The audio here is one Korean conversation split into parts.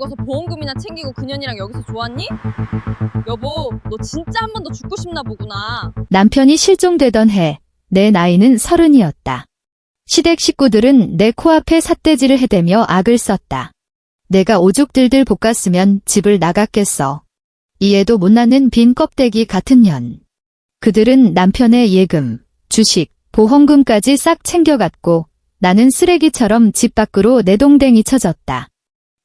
죽어서 보험금이나 챙기고 그년이랑 여기서 좋았니? 여보, 너 진짜 한 번 더 죽고 싶나 보구나. 남편이 실종되던 해, 내 나이는 30이었다. 시댁 식구들은 내 코앞에 삿대질을 해대며 악을 썼다. 내가 오죽 들들 볶았으면 집을 나갔겠어. 이에도 못나는 빈 껍데기 같은 년. 그들은 남편의 예금, 주식, 보험금까지 싹 챙겨갔고 나는 쓰레기처럼 집 밖으로 내동댕이 쳐졌다.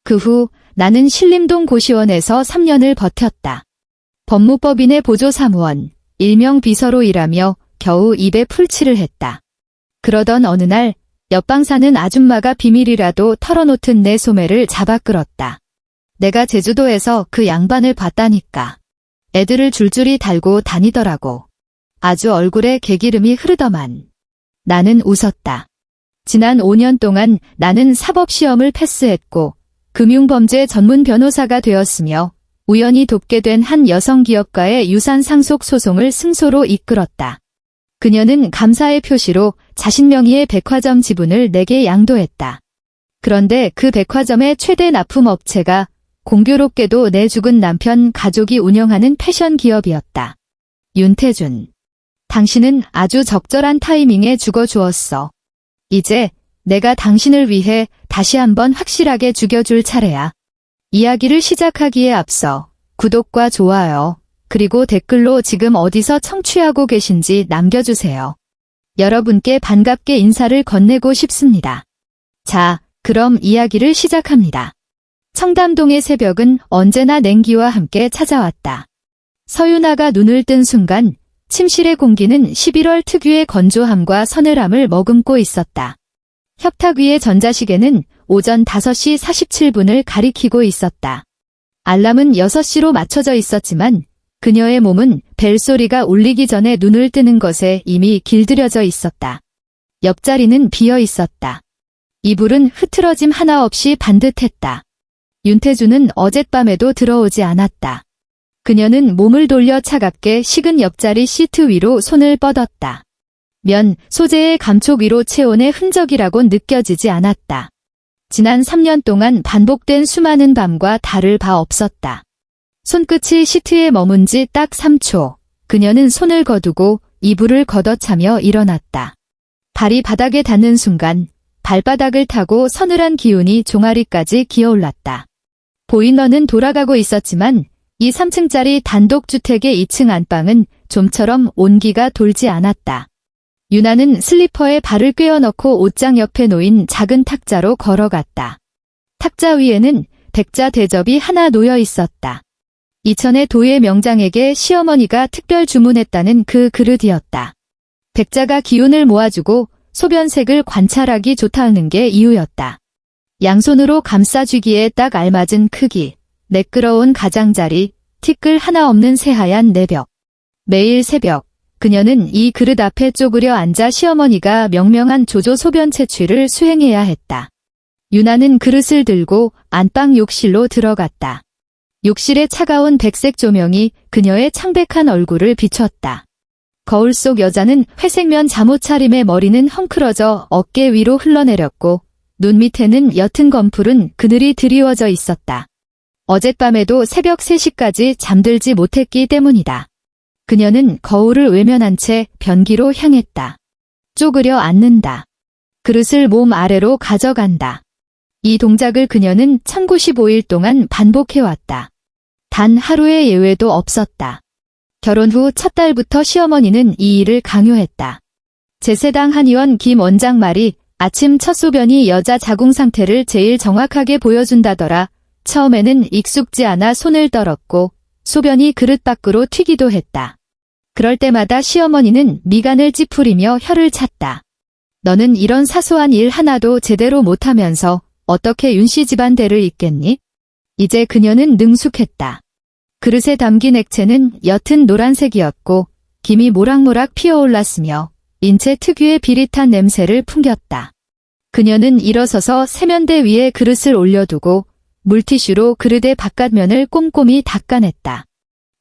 그 후 나는 신림동 고시원에서 3년을 버텼다. 법무법인의 보조사무원, 일명 비서로 일하며 겨우 입에 풀칠을 했다. 그러던 어느 날 옆방 사는 아줌마가 비밀이라도 털어놓던 내 소매를 잡아 끌었다. 내가 제주도에서 그 양반을 봤다니까. 애들을 줄줄이 달고 다니더라고. 아주 얼굴에 개기름이 흐르더만. 나는 웃었다. 지난 5년 동안 나는 사법시험을 패스했고 금융범죄 전문 변호사가 되었으며 우연히 돕게 된 한 여성기업가의 유산 상속 소송을 승소로 이끌었다. 그녀는 감사의 표시로 자신 명의의 백화점 지분을 내게 양도했다. 그런데 그 백화점의 최대 납품업체가 공교롭게도 내 죽은 남편 가족이 운영하는 패션 기업이었다. 윤태준. 당신은 아주 적절한 타이밍에 죽어주었어. 이제 내가 당신을 위해 다시 한번 확실하게 죽여줄 차례야. 이야기를 시작하기에 앞서 구독과 좋아요, 그리고 댓글로 지금 어디서 청취하고 계신지 남겨주세요. 여러분께 반갑게 인사를 건네고 싶습니다. 자, 그럼 이야기를 시작합니다. 청담동의 새벽은 언제나 냉기와 함께 찾아왔다. 서윤아가 눈을 뜬 순간 침실의 공기는 11월 특유의 건조함과 서늘함을 머금고 있었다. 협탁 위의 전자시계는 오전 5시 47분을 가리키고 있었다. 알람은 6시로 맞춰져 있었지만 그녀의 몸은 벨소리가 울리기 전에 눈을 뜨는 것에 이미 길들여져 있었다. 옆자리는 비어 있었다. 이불은 흐트러짐 하나 없이 반듯했다. 윤태주는 어젯밤에도 들어오지 않았다. 그녀는 몸을 돌려 차갑게 식은 옆자리 시트 위로 손을 뻗었다. 면, 소재의 감촉 위로 체온의 흔적이라곤 느껴지지 않았다. 지난 3년 동안 반복된 수많은 밤과 다를 바 없었다. 손끝이 시트에 머문 지 딱 3초. 그녀는 손을 거두고 이불을 걷어차며 일어났다. 발이 바닥에 닿는 순간 발바닥을 타고 서늘한 기운이 종아리까지 기어올랐다. 보일러는 돌아가고 있었지만 이 3층짜리 단독주택의 2층 안방은 좀처럼 온기가 돌지 않았다. 유나는 슬리퍼에 발을 꿰어넣고 옷장 옆에 놓인 작은 탁자로 걸어갔다. 탁자 위에는 백자 대접이 하나 놓여 있었다. 이천의 도예 명장에게 시어머니가 특별 주문했다는 그 그릇이었다. 백자가 기운을 모아주고 소변색을 관찰하기 좋다는 게 이유였다. 양손으로 감싸쥐기에 딱 알맞은 크기, 매끄러운 가장자리, 티끌 하나 없는 새하얀 내벽. 매일 새벽, 그녀는 이 그릇 앞에 쪼그려 앉아 시어머니가 명명한 조조 소변 채취를 수행해야 했다. 유나는 그릇을 들고 안방 욕실로 들어갔다. 욕실의 차가운 백색 조명이 그녀의 창백한 얼굴을 비췄다. 거울 속 여자는 회색면 잠옷차림에 머리는 헝클어져 어깨 위로 흘러내렸고 눈 밑에는 옅은 검풀은 그늘이 드리워져 있었다. 어젯밤에도 새벽 3시까지 잠들지 못했기 때문이다. 그녀는 거울을 외면한 채 변기로 향했다. 쪼그려 앉는다. 그릇을 몸 아래로 가져간다. 이 동작을 그녀는 1095일 동안 반복해왔다. 단 하루의 예외도 없었다. 결혼 후 첫 달부터 시어머니는 이 일을 강요했다. 제세당 한의원 김 원장 말이 아침 첫 소변이 여자 자궁 상태를 제일 정확하게 보여준다더라. 처음에는 익숙지 않아 손을 떨었고 소변이 그릇 밖으로 튀기도 했다. 그럴 때마다 시어머니는 미간을 찌푸리며 혀를 찼다. 너는 이런 사소한 일 하나도 제대로 못하면서 어떻게 윤씨 집안 대를 잇겠니? 이제 그녀는 능숙했다. 그릇에 담긴 액체는 옅은 노란색이었고 김이 모락모락 피어올랐으며 인체 특유의 비릿한 냄새를 풍겼다. 그녀는 일어서서 세면대 위에 그릇을 올려두고 물티슈로 그릇의 바깥면을 꼼꼼히 닦아냈다.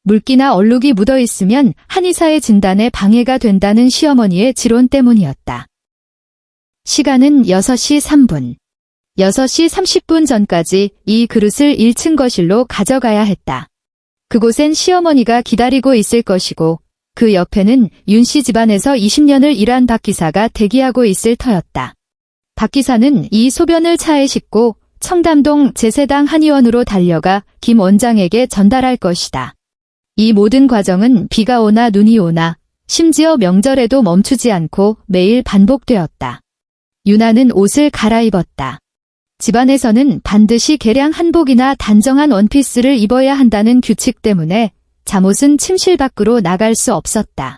물기나 얼룩이 묻어있으면 한의사의 진단에 방해가 된다는 시어머니의 지론 때문이었다. 시간은 6시 3분. 6시 30분 전까지 이 그릇을 1층 거실로 가져가야 했다. 그곳엔 시어머니가 기다리고 있을 것이고 그 옆에는 윤 씨 집안에서 20년을 일한 박 기사가 대기하고 있을 터였다. 박 기사는 이 소변을 차에 싣고 청담동 제3당 한의원으로 달려가 김 원장에게 전달할 것이다. 이 모든 과정은 비가 오나 눈이 오나 심지어 명절에도 멈추지 않고 매일 반복되었다. 유나는 옷을 갈아입었다. 집안에서는 반드시 개량 한복이나 단정한 원피스를 입어야 한다는 규칙 때문에 잠옷은 침실 밖으로 나갈 수 없었다.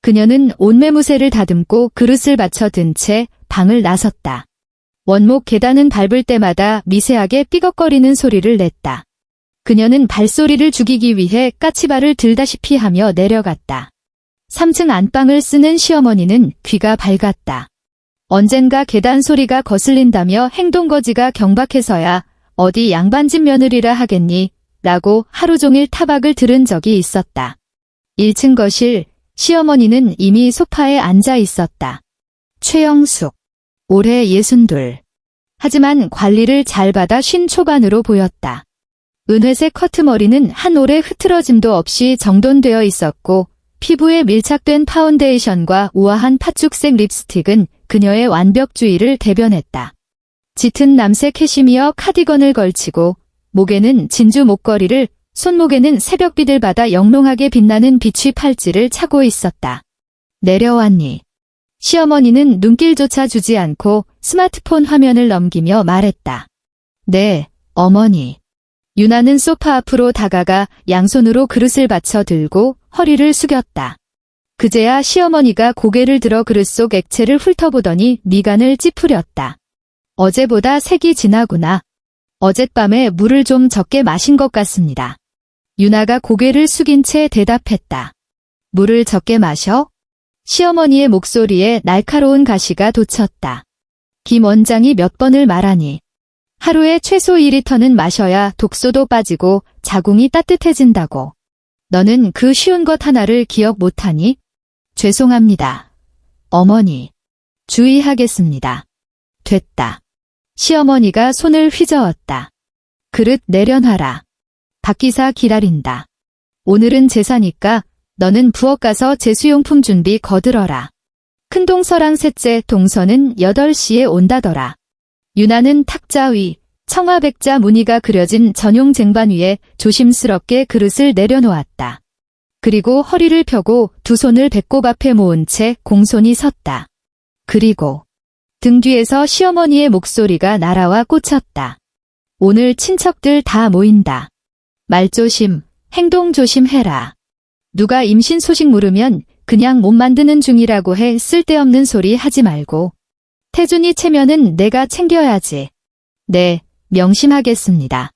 그녀는 옷매무새를 다듬고 그릇을 받쳐 든 채 방을 나섰다. 원목 계단은 밟을 때마다 미세하게 삐걱거리는 소리를 냈다. 그녀는 발소리를 죽이기 위해 까치발을 들다시피 하며 내려갔다. 3층 안방을 쓰는 시어머니는 귀가 밝았다. 언젠가 계단 소리가 거슬린다며 행동거지가 경박해서야 어디 양반집 며느리라 하겠니? 라고 하루 종일 타박을 들은 적이 있었다. 1층 거실, 시어머니는 이미 소파에 앉아 있었다. 최영숙, 올해 62. 하지만 관리를 잘 받아 쉰 초반으로 보였다. 은회색 커트머리는 한 올의 흐트러짐도 없이 정돈되어 있었고 피부에 밀착된 파운데이션과 우아한 팥죽색 립스틱은 그녀의 완벽주의를 대변했다. 짙은 남색 캐시미어 카디건을 걸치고 목에는 진주 목걸이를, 손목에는 새벽빛을 받아 영롱하게 빛나는 비취 팔찌를 차고 있었다. 내려왔니? 시어머니는 눈길조차 주지 않고 스마트폰 화면을 넘기며 말했다. 네, 어머니. 유나는 소파 앞으로 다가가 양손으로 그릇을 받쳐 들고 허리를 숙였다. 그제야 시어머니가 고개를 들어 그릇 속 액체를 훑어보더니 미간을 찌푸렸다. 어제보다 색이 진하구나. 어젯밤에 물을 좀 적게 마신 것 같습니다. 유나가 고개를 숙인 채 대답했다. 물을 적게 마셔? 시어머니의 목소리에 날카로운 가시가 돋쳤다. 김 원장이 몇 번을 말하니. 하루에 최소 2리터는 마셔야 독소도 빠지고 자궁이 따뜻해진다고. 너는 그 쉬운 것 하나를 기억 못하니? 죄송합니다. 어머니. 주의하겠습니다. 됐다. 시어머니가 손을 휘저었다. 그릇 내려놔라. 박 기사 기다린다. 오늘은 제사니까 너는 부엌 가서 제수용품 준비 거들어라. 큰동서랑 셋째 동서는 8시에 온다더라. 유나는 탁자 위, 청아백자 무늬가 그려진 전용 쟁반 위에 조심스럽게 그릇을 내려놓았다. 그리고 허리를 펴고 두 손을 배꼽 앞에 모은 채 공손히 섰다. 그리고 등 뒤에서 시어머니의 목소리가 날아와 꽂혔다. 오늘 친척들 다 모인다. 말조심, 행동조심 해라. 누가 임신 소식 물으면 그냥 못 만드는 중이라고 해 쓸데없는 소리 하지 말고. 태준이 체면은 내가 챙겨야지. 네, 명심하겠습니다.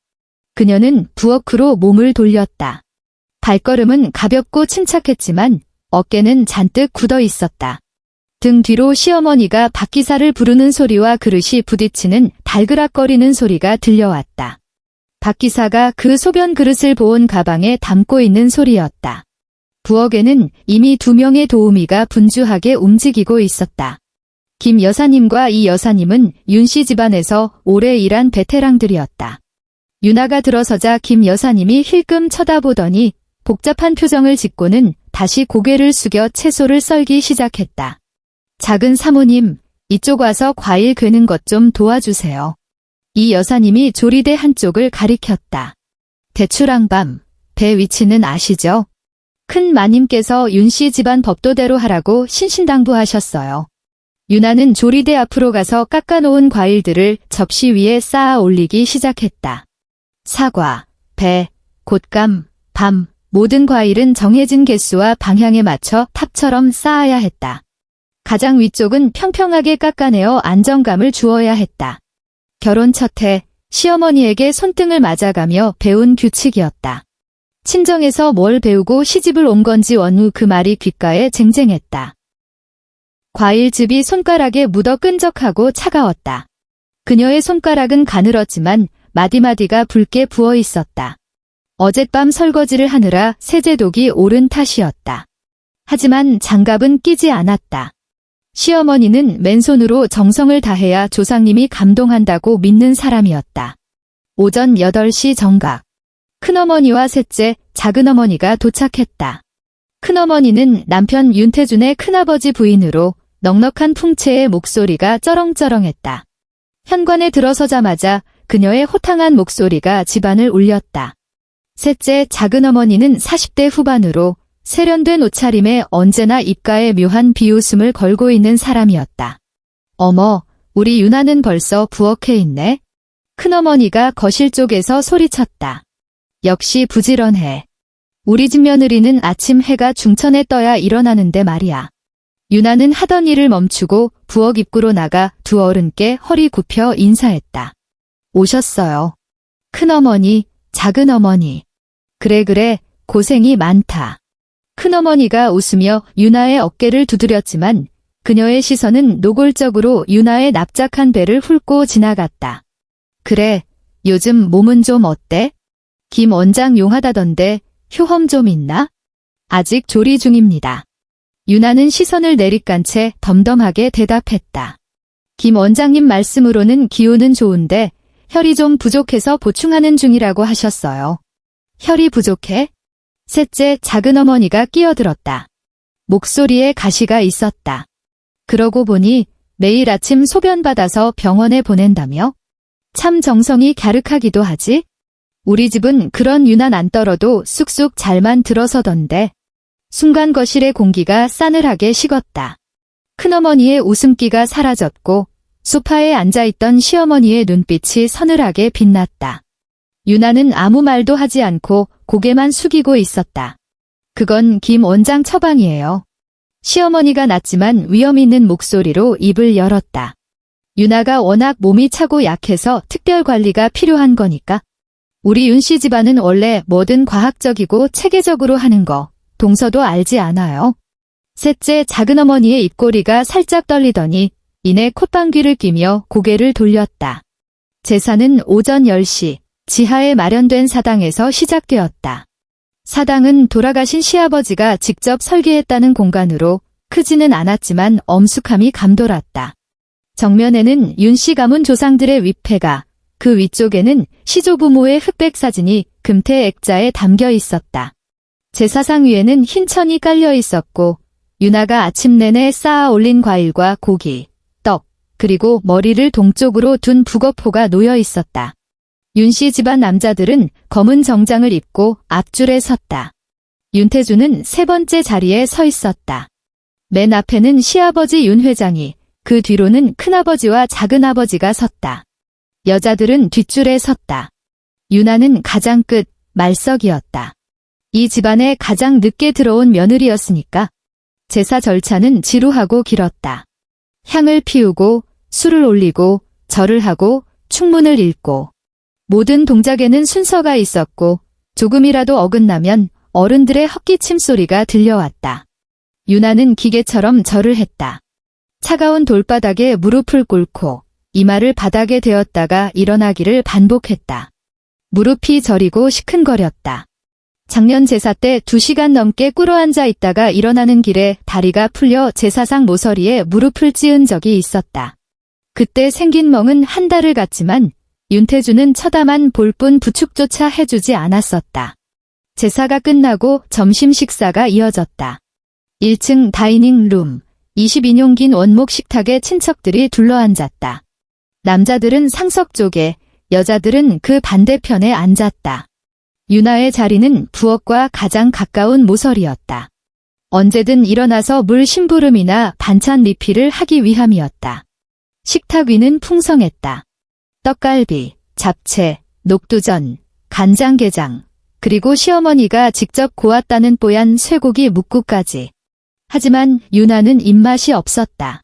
그녀는 부엌으로 몸을 돌렸다. 발걸음은 가볍고 침착했지만 어깨는 잔뜩 굳어 있었다. 등 뒤로 시어머니가 박 기사를 부르는 소리와 그릇이 부딪히는 달그락거리는 소리가 들려왔다. 박 기사가 그 소변 그릇을 보온 가방에 담고 있는 소리였다. 부엌에는 이미 2명의 도우미가 분주하게 움직이고 있었다. 김 여사님과 이 여사님은 윤 씨 집안에서 오래 일한 베테랑들이었다. 유나가 들어서자 김 여사님이 힐끔 쳐다보더니 복잡한 표정을 짓고는 다시 고개를 숙여 채소를 썰기 시작했다. 작은 사모님, 이쪽 와서 과일 괴는 것 좀 도와주세요. 이 여사님이 조리대 한쪽을 가리켰다. 대추랑밤, 배 위치는 아시죠? 큰 마님께서 윤 씨 집안 법도대로 하라고 신신당부하셨어요. 유나는 조리대 앞으로 가서 깎아놓은 과일들을 접시 위에 쌓아 올리기 시작했다. 사과, 배, 곶감, 밤, 모든 과일은 정해진 개수와 방향에 맞춰 탑처럼 쌓아야 했다. 가장 위쪽은 평평하게 깎아내어 안정감을 주어야 했다. 결혼 첫 해, 시어머니에게 손등을 맞아가며 배운 규칙이었다. 친정에서 뭘 배우고 시집을 온 건지 원후 그 말이 귓가에 쟁쟁했다. 과일즙이 손가락에 묻어 끈적하고 차가웠다. 그녀의 손가락은 가늘었지만 마디마디가 붉게 부어 있었다. 어젯밤 설거지를 하느라 세제독이 오른 탓이었다. 하지만 장갑은 끼지 않았다. 시어머니는 맨손으로 정성을 다해야 조상님이 감동한다고 믿는 사람이었다. 오전 8시 정각. 큰어머니와 셋째, 작은어머니가 도착했다. 큰어머니는 남편 윤태준의 큰아버지 부인으로 넉넉한 풍채의 목소리가 쩌렁쩌렁했다. 현관에 들어서자마자 그녀의 호탕한 목소리가 집안을 울렸다. 셋째, 작은어머니는 40대 후반으로 세련된 옷차림에 언제나 입가에 묘한 비웃음을 걸고 있는 사람이었다. 어머, 우리 유나는 벌써 부엌에 있네. 큰어머니가 거실 쪽에서 소리쳤다. 역시 부지런해. 우리 집 며느리는 아침 해가 중천에 떠야 일어나는데 말이야. 유나는 하던 일을 멈추고 부엌 입구로 나가 두 어른께 허리 굽혀 인사했다. 오셨어요. 큰어머니, 작은어머니. 그래, 고생이 많다. 큰어머니가 웃으며 유나의 어깨를 두드렸지만 그녀의 시선은 노골적으로 유나의 납작한 배를 훑고 지나갔다. 그래, 요즘 몸은 좀 어때? 김 원장 용하다던데 효험 좀 있나? 아직 조리 중입니다. 유나는 시선을 내리깐 채 덤덤하게 대답했다. 김 원장님 말씀으로는 기운은 좋은데 혈이 좀 부족해서 보충하는 중이라고 하셨어요. 혈이 부족해? 셋째, 작은어머니가 끼어들었다. 목소리에 가시가 있었다. 그러고 보니 매일 아침 소변 받아서 병원에 보낸다며? 참 정성이 갸륵하기도 하지? 우리 집은 그런 유난 안 떨어도 쑥쑥 잘만 들어서던데. 순간 거실의 공기가 싸늘하게 식었다. 큰어머니의 웃음기가 사라졌고 소파에 앉아있던 시어머니의 눈빛이 서늘하게 빛났다. 유나는 아무 말도 하지 않고 고개만 숙이고 있었다. 그건 김 원장 처방이에요. 시어머니가 낮지만 위험 있는 목소리로 입을 열었다. 유나가 워낙 몸이 차고 약해서 특별 관리가 필요한 거니까. 우리 윤씨 집안은 원래 뭐든 과학적이고 체계적으로 하는 거 동서도 알지 않아요. 셋째, 작은어머니의 입꼬리가 살짝 떨리더니 이내 콧방귀를 뀌며 고개를 돌렸다. 제사는 오전 10시 지하에 마련된 사당에서 시작되었다. 사당은 돌아가신 시아버지가 직접 설계했다는 공간으로 크지는 않았지만 엄숙함이 감돌았다. 정면에는 윤씨 가문 조상들의 위패가, 그 위쪽에는 시조부모의 흑백 사진이 금태 액자에 담겨 있었다. 제사상 위에는 흰 천이 깔려 있었고 유나가 아침 내내 쌓아 올린 과일과 고기, 떡, 그리고 머리를 동쪽으로 둔 북어포가 놓여 있었다. 윤씨 집안 남자들은 검은 정장을 입고 앞줄에 섰다. 윤태주는 세 번째 자리에 서 있었다. 맨 앞에는 시아버지 윤 회장이, 그 뒤로는 큰아버지와 작은아버지가 섰다. 여자들은 뒷줄에 섰다. 유나는 가장 끝, 말석이었다. 이 집안에 가장 늦게 들어온 며느리였으니까 제사 절차는 지루하고 길었다. 향을 피우고 술을 올리고 절을 하고 축문을 읽고 모든 동작에는 순서가 있었고 조금이라도 어긋나면 어른들의 헛기침 소리가 들려왔다. 유나는 기계처럼 절을 했다. 차가운 돌바닥에 무릎을 꿇고 이마를 바닥에 대었다가 일어나기를 반복했다. 무릎이 저리고 시큰거렸다. 작년 제사 때 2시간 넘게 꿇어앉아 있다가 일어나는 길에 다리가 풀려 제사상 모서리에 무릎을 찌은 적이 있었다. 그때 생긴 멍은 한 달을 갔지만 윤태주는 처담한 볼뿐 부축조차 해주지 않았었다. 제사가 끝나고 점심 식사가 이어졌다. 1층 다이닝 룸, 22뇽 긴 원목 식탁에 친척들이 둘러앉았다. 남자들은 상석 쪽에, 여자들은 그 반대편에 앉았다. 유나의 자리는 부엌과 가장 가까운 모서리였다. 언제든 일어나서 물 심부름이나 반찬 리필을 하기 위함이었다. 식탁 위는 풍성했다. 떡갈비, 잡채, 녹두전, 간장게장, 그리고 시어머니가 직접 고았다는 뽀얀 쇠고기 묵국까지. 하지만 유나는 입맛이 없었다.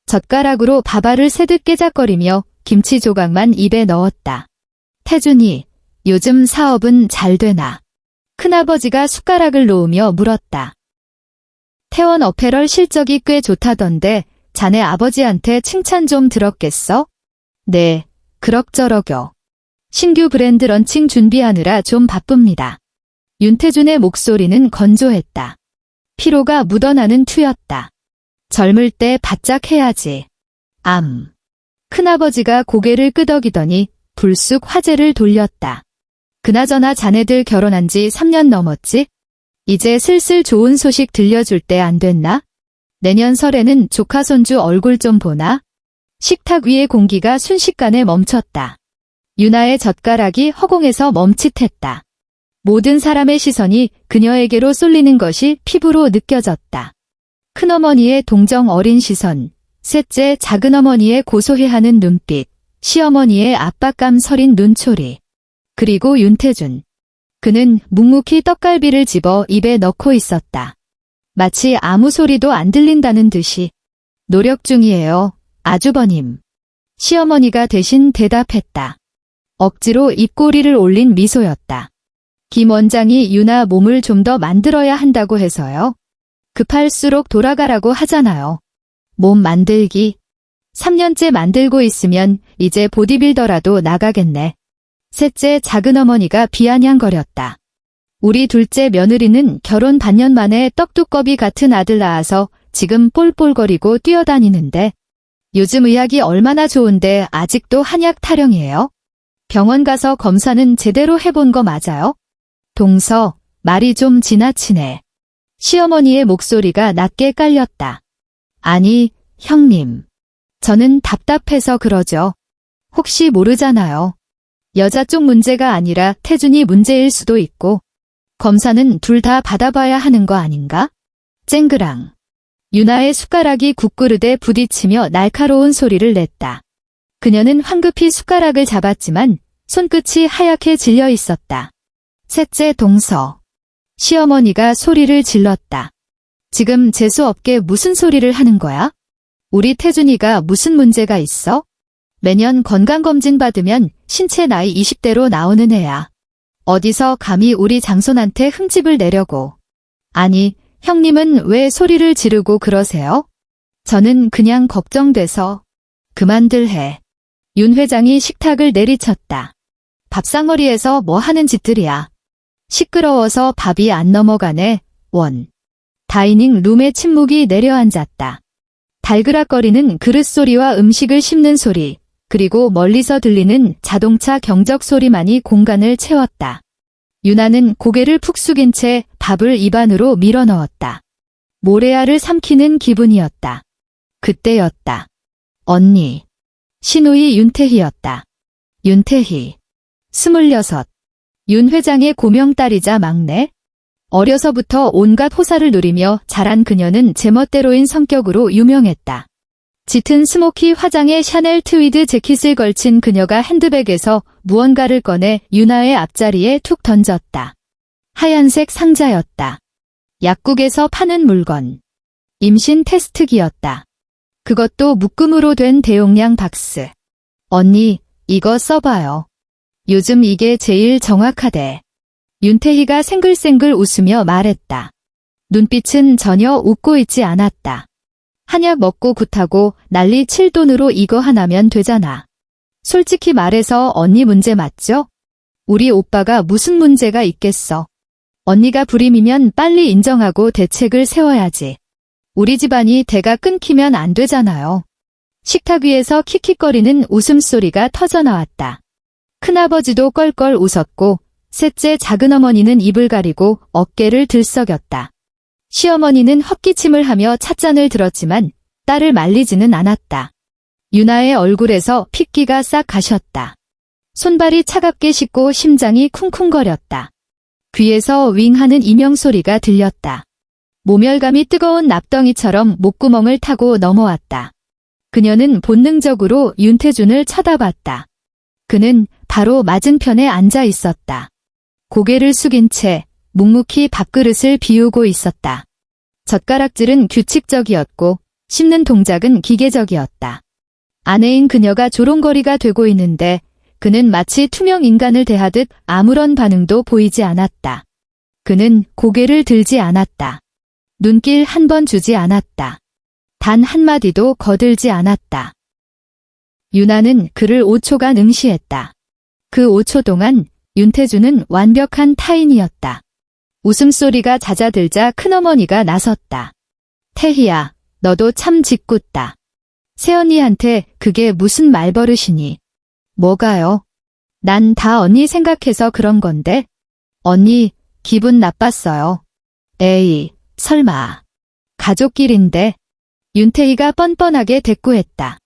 젓가락으로 밥알을 세듯 깨작거리며 김치 조각만 입에 넣었다. 태준이, 요즘 사업은 잘 되나? 큰아버지가 숟가락을 놓으며 물었다. 태원 어페럴 실적이 꽤 좋다던데 자네 아버지한테 칭찬 좀 들었겠어? 네, 그럭저럭요. 신규 브랜드 런칭 준비하느라 좀 바쁩니다. 윤태준의 목소리는 건조했다. 피로가 묻어나는 투였다. 젊을 때 바짝 해야지. 큰아버지가 고개를 끄덕이더니 불쑥 화제를 돌렸다. 그나저나 자네들 결혼한 지 3년 넘었지? 이제 슬슬 좋은 소식 들려줄 때 안 됐나? 내년 설에는 조카 손주 얼굴 좀 보나? 식탁 위의 공기가 순식간에 멈췄다. 유나의 젓가락이 허공에서 멈칫했다. 모든 사람의 시선이 그녀에게로 쏠리는 것이 피부로 느껴졌다. 큰어머니의 동정 어린 시선, 셋째 작은어머니의 고소해하는 눈빛, 시어머니의 압박감 서린 눈초리. 그리고 윤태준. 그는 묵묵히 떡갈비를 집어 입에 넣고 있었다. 마치 아무 소리도 안 들린다는 듯이. 노력 중이에요, 아주버님. 시어머니가 대신 대답했다. 억지로 입꼬리를 올린 미소였다. 김 원장이 유나 몸을 좀 더 만들어야 한다고 해서요. 급할수록 돌아가라고 하잖아요. 몸 만들기. 3년째 만들고 있으면 이제 보디빌더라도 나가겠네. 셋째 작은어머니가 비아냥거렸다. 우리 둘째 며느리는 결혼 반년 만에 떡두꺼비 같은 아들 낳아서 지금 볼볼거리고 뛰어다니는데 요즘 의학이 얼마나 좋은데 아직도 한약 타령이에요? 병원 가서 검사는 제대로 해본 거 맞아요? 동서, 말이 좀 지나치네. 시어머니의 목소리가 낮게 깔렸다. 아니, 형님. 저는 답답해서 그러죠. 혹시 모르잖아요. 여자 쪽 문제가 아니라 태준이 문제일 수도 있고 검사는 둘 다 받아봐야 하는 거 아닌가? 쨍그랑. 유나의 숟가락이 국그릇에 부딪히며 날카로운 소리를 냈다. 그녀는 황급히 숟가락을 잡았지만 손끝이 하얗게 질려 있었다. 셋째 동서. 시어머니가 소리를 질렀다. 지금 재수없게 무슨 소리를 하는 거야? 우리 태준이가 무슨 문제가 있어? 매년 건강검진 받으면 신체 나이 20대로 나오는 애야. 어디서 감히 우리 장손한테 흠집을 내려고. 아니, 형님은 왜 소리를 지르고 그러세요? 저는 그냥 걱정돼서. 그만들 해. 윤 회장이 식탁을 내리쳤다. 밥상머리에서 뭐 하는 짓들이야. 시끄러워서 밥이 안 넘어가네. 원. 다이닝 룸에 침묵이 내려앉았다. 달그락거리는 그릇 소리와 음식을 씹는 소리, 그리고 멀리서 들리는 자동차 경적 소리만이 공간을 채웠다. 유나는 고개를 푹 숙인 채 밥을 입 안으로 밀어넣었다. 모래알을 삼키는 기분이었다. 그때였다. 언니. 신우이 윤태희였다. 윤태희. 26. 윤 회장의 고명딸이자 막내. 어려서부터 온갖 호사를 누리며 자란 그녀는 제멋대로인 성격으로 유명했다. 짙은 스모키 화장에 샤넬 트위드 재킷을 걸친 그녀가 핸드백에서 무언가를 꺼내 유나의 앞자리에 툭 던졌다. 하얀색 상자였다. 약국에서 파는 물건. 임신 테스트기였다. 그것도 묶음으로 된 대용량 박스. 언니, 이거 써봐요. 요즘 이게 제일 정확하대. 윤태희가 생글생글 웃으며 말했다. 눈빛은 전혀 웃고 있지 않았다. 한약 먹고 굿하고 난리 칠 돈으로 이거 하나면 되잖아. 솔직히 말해서 언니 문제 맞죠? 우리 오빠가 무슨 문제가 있겠어. 언니가 불임이면 빨리 인정하고 대책을 세워야지. 우리 집안이 대가 끊기면 안 되잖아요. 식탁 위에서 킥킥거리는 웃음소리가 터져나왔다. 큰아버지도 껄껄 웃었고 셋째 작은어머니는 입을 가리고 어깨를 들썩였다. 시어머니는 헛기침을 하며 찻잔을 들었지만 딸을 말리지는 않았다. 유나의 얼굴에서 핏기가 싹 가셨다. 손발이 차갑게 식고 심장이 쿵쿵거렸다. 귀에서 윙하는 이명소리가 들렸다. 모멸감이 뜨거운 납덩이처럼 목구멍을 타고 넘어왔다. 그녀는 본능적으로 윤태준을 쳐다봤다. 그는 바로 맞은편에 앉아 있었다. 고개를 숙인 채 묵묵히 밥그릇을 비우고 있었다. 젓가락질은 규칙적이었고 씹는 동작은 기계적이었다. 아내인 그녀가 조롱거리가 되고 있는데 그는 마치 투명 인간을 대하듯 아무런 반응도 보이지 않았다. 그는 고개를 들지 않았다. 눈길 한 번 주지 않았다. 단 한마디도 거들지 않았다. 유나는 그를 5초간 응시했다. 그 5초 동안 윤태준은 완벽한 타인이었다. 웃음소리가 잦아들자 큰어머니가 나섰다. 태희야, 너도 참 짓궂다. 새언니한테 그게 무슨 말버릇이니? 뭐가요? 난 다 언니 생각해서 그런 건데. 언니, 기분 나빴어요. 에이, 설마. 가족끼린데. 윤태희가 뻔뻔하게 대꾸했다.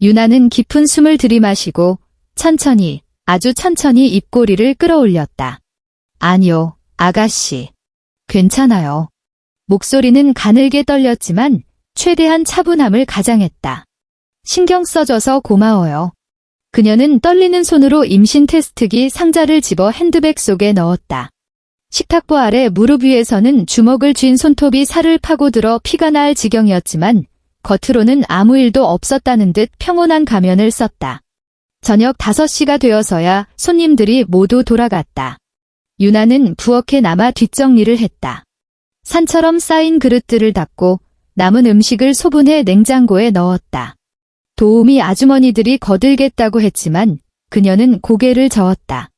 유나는 깊은 숨을 들이마시고 천천히, 아주 천천히 입꼬리를 끌어올렸다. 아니요, 아가씨. 괜찮아요. 목소리는 가늘게 떨렸지만 최대한 차분함을 가장했다. 신경 써줘서 고마워요. 그녀는 떨리는 손으로 임신 테스트기 상자를 집어 핸드백 속에 넣었다. 식탁보 아래 무릎 위에서는 주먹을 쥔 손톱이 살을 파고들어 피가 날 지경이었지만 겉으로는 아무 일도 없었다는 듯 평온한 가면을 썼다. 저녁 5시가 되어서야 손님들이 모두 돌아갔다. 유나는 부엌에 남아 뒷정리를 했다. 산처럼 쌓인 그릇들을 닦고 남은 음식을 소분해 냉장고에 넣었다. 도우미 아주머니들이 거들겠다고 했지만 그녀는 고개를 저었다.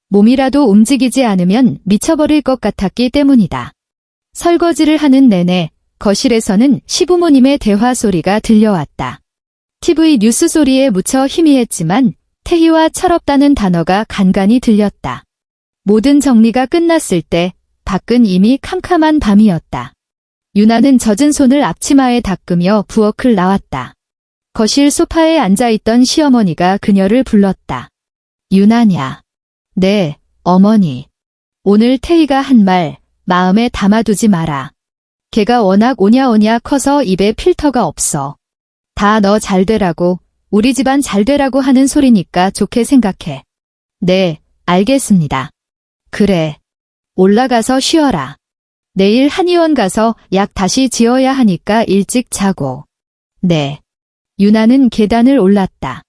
몸이라도 움직이지 않으면 미쳐버릴 것 같았기 때문이다. 설거지를 하는 내내 거실에서는 시부모님의 대화 소리가 들려왔다. TV 뉴스 소리에 묻혀 희미했지만 태희와 철없다는 단어가 간간히 들렸다. 모든 정리가 끝났을 때 밖은 이미 캄캄한 밤이었다. 유나는 젖은 손을 앞치마에 닦으며 부엌을 나왔다. 거실 소파에 앉아있던 시어머니가 그녀를 불렀다. 유나냐? 네, 어머니. 오늘 태희가 한 말 마음에 담아두지 마라. 걔가 워낙 오냐오냐 커서 입에 필터가 없어. 다 너 잘되라고, 우리 집안 잘되라고 하는 소리니까 좋게 생각해. 네, 알겠습니다. 그래. 올라가서 쉬어라. 내일 한의원 가서 약 다시 지어야 하니까 일찍 자고. 네. 유나는 계단을 올랐다.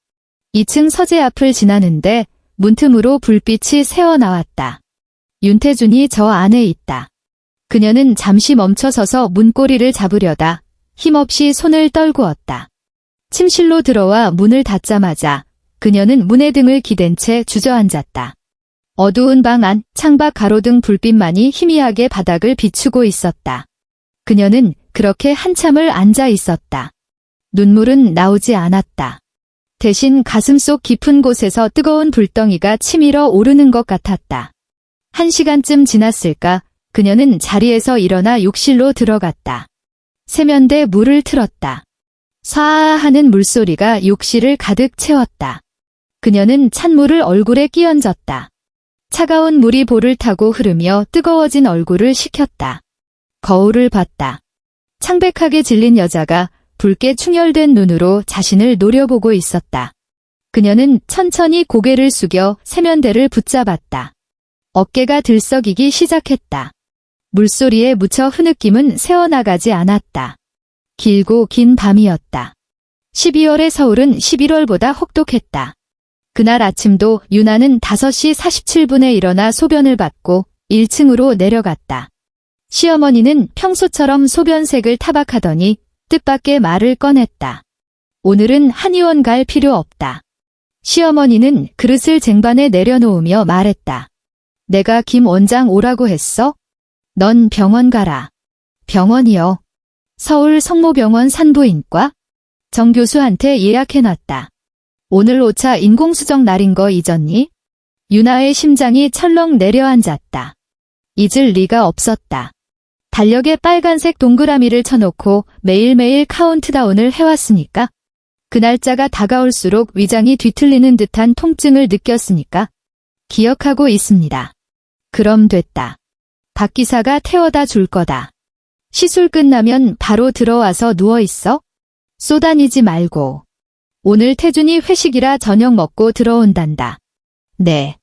2층 서재 앞을 지나는데 문틈으로 불빛이 새어나왔다. 윤태준이 저 안에 있다. 그녀는 잠시 멈춰서서 문고리를 잡으려다 힘없이 손을 떨구었다. 침실로 들어와 문을 닫자마자 그녀는 문에 등을 기댄 채 주저앉았다. 어두운 방 안 창밖 가로등 불빛만이 희미하게 바닥을 비추고 있었다. 그녀는 그렇게 한참을 앉아 있었다. 눈물은 나오지 않았다. 대신 가슴속 깊은 곳에서 뜨거운 불덩이가 치밀어 오르는 것 같았다. 1시간쯤 지났을까 그녀는 자리에서 일어나 욕실로 들어갔다. 세면대 물을 틀었다. 쏴 하는 물소리가 욕실을 가득 채웠다. 그녀는 찬물을 얼굴에 끼얹었다. 차가운 물이 볼을 타고 흐르며 뜨거워진 얼굴을 식혔다. 거울을 봤다. 창백하게 질린 여자가 붉게 충혈된 눈으로 자신을 노려보고 있었다. 그녀는 천천히 고개를 숙여 세면대를 붙잡았다. 어깨가 들썩이기 시작했다. 물소리에 묻혀 흐느낌은 새어나가지 않았다. 길고 긴 밤이었다. 12월의 서울은 11월보다 혹독했다. 그날 아침도 유나는 5시 47분에 일어나 소변을 받고 1층으로 내려갔다. 시어머니는 평소처럼 소변색을 타박하더니 뜻밖의 말을 꺼냈다. 오늘은 한의원 갈 필요 없다. 시어머니는 그릇을 쟁반에 내려놓으며 말했다. 내가 김 원장 오라고 했어? 넌 병원 가라. 병원이요. 서울 성모병원 산부인과? 정 교수한테 예약해놨다. 오늘 5차 인공수정 날인 거 잊었니? 유나의 심장이 철렁 내려앉았다. 잊을 리가 없었다. 달력에 빨간색 동그라미를 쳐놓고 매일매일 카운트다운을 해왔으니까. 그 날짜가 다가올수록 위장이 뒤틀리는 듯한 통증을 느꼈으니까. 기억하고 있습니다. 그럼 됐다. 박 기사가 태워다 줄 거다. 시술 끝나면 바로 들어와서 누워있어? 쏘다니지 말고. 오늘 태준이 회식이라 저녁 먹고 들어온단다. 네.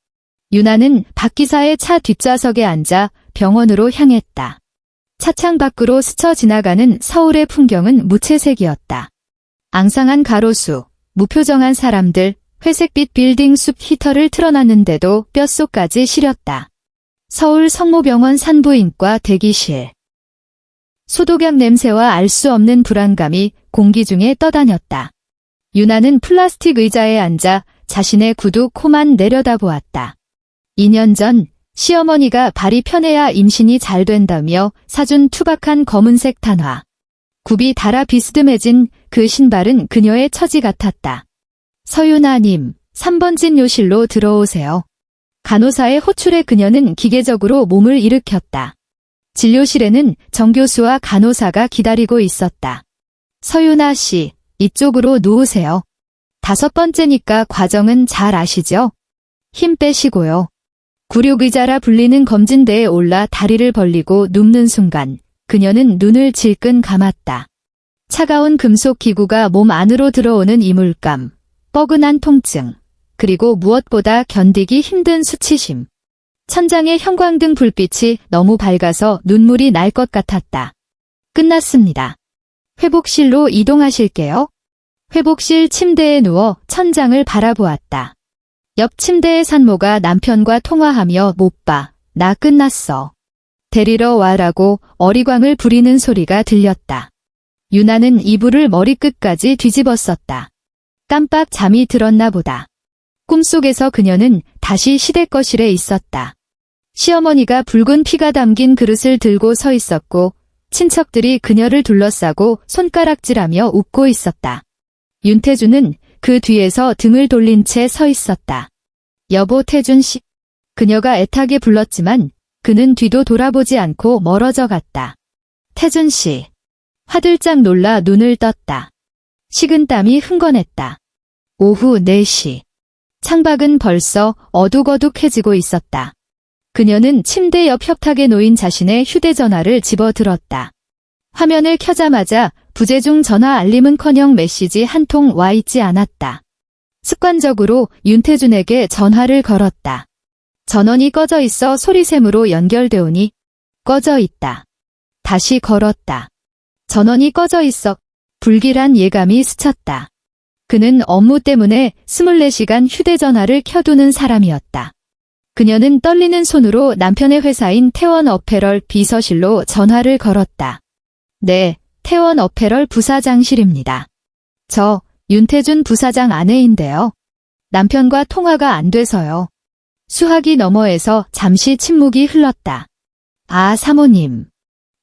유나는 박 기사의 차 뒷좌석에 앉아 병원으로 향했다. 차창 밖으로 스쳐 지나가는 서울의 풍경은 무채색이었다. 앙상한 가로수, 무표정한 사람들, 회색빛 빌딩 숲 히터를 틀어놨는데도 뼛속까지 시렸다. 서울 성모병원 산부인과 대기실. 소독약 냄새와 알 수 없는 불안감이 공기 중에 떠다녔다. 유나는 플라스틱 의자에 앉아 자신의 구두 코만 내려다보았다. 2년 전 시어머니가 발이 편해야 임신이 잘 된다며 사준 투박한 검은색 단화. 굽이 달아 비스듬해진 그 신발은 그녀의 처지 같았다. 서윤아님, 3번 진료실로 들어오세요. 간호사의 호출에 그녀는 기계적으로 몸을 일으켰다. 진료실에는 정 교수와 간호사가 기다리고 있었다. 서윤아 씨, 이쪽으로 누우세요. 5번째니까 과정은 잘 아시죠? 힘 빼시고요. 구륙의자라 불리는 검진대에 올라 다리를 벌리고 눕는 순간 그녀는 눈을 질끈 감았다. 차가운 금속 기구가 몸 안으로 들어오는 이물감, 뻐근한 통증, 그리고 무엇보다 견디기 힘든 수치심. 천장의 형광등 불빛이 너무 밝아서 눈물이 날 것 같았다. 끝났습니다. 회복실로 이동하실게요. 회복실 침대에 누워 천장을 바라보았다. 옆 침대의 산모가 남편과 통화하며 못 봐, 나 끝났어. 데리러 와라고 어리광을 부리는 소리가 들렸다. 유나는 이불을 머리끝까지 뒤집었었다. 깜빡 잠이 들었나 보다. 꿈속에서 그녀는 다시 시댁거실에 있었다. 시어머니가 붉은 피가 담긴 그릇을 들고 서 있었고 친척들이 그녀를 둘러싸고 손가락질하며 웃고 있었다. 윤태준은 그 뒤에서 등을 돌린 채 서 있었다. 여보 태준 씨. 그녀가 애타게 불렀지만 그는 뒤도 돌아보지 않고 멀어져 갔다. 태준 씨. 화들짝 놀라 눈을 떴다. 식은땀이 흥건했다. 오후 4시. 창밖은 벌써 어둑어둑해지고 있었다. 그녀는 침대 옆 협탁에 놓인 자신의 휴대전화를 집어들었다. 화면을 켜자마자 부재중 전화 알림은커녕 메시지 한 통 와 있지 않았다. 습관적으로 윤태준에게 전화를 걸었다. 전원이 꺼져 있어 소리샘으로 연결되오니 꺼져 있다. 다시 걸었다. 전원이 꺼져 있어 불길한 예감이 스쳤다. 그는 업무 때문에 24시간 휴대전화를 켜두는 사람이었다. 그녀는 떨리는 손으로 남편의 회사인 태원 어페럴 비서실로 전화를 걸었다. 네, 태원 어페럴 부사장실입니다. 저 윤태준 부사장 아내인데요. 남편과 통화가 안 돼서요. 수화기 너머에서 잠시 침묵이 흘렀다. 아, 사모님.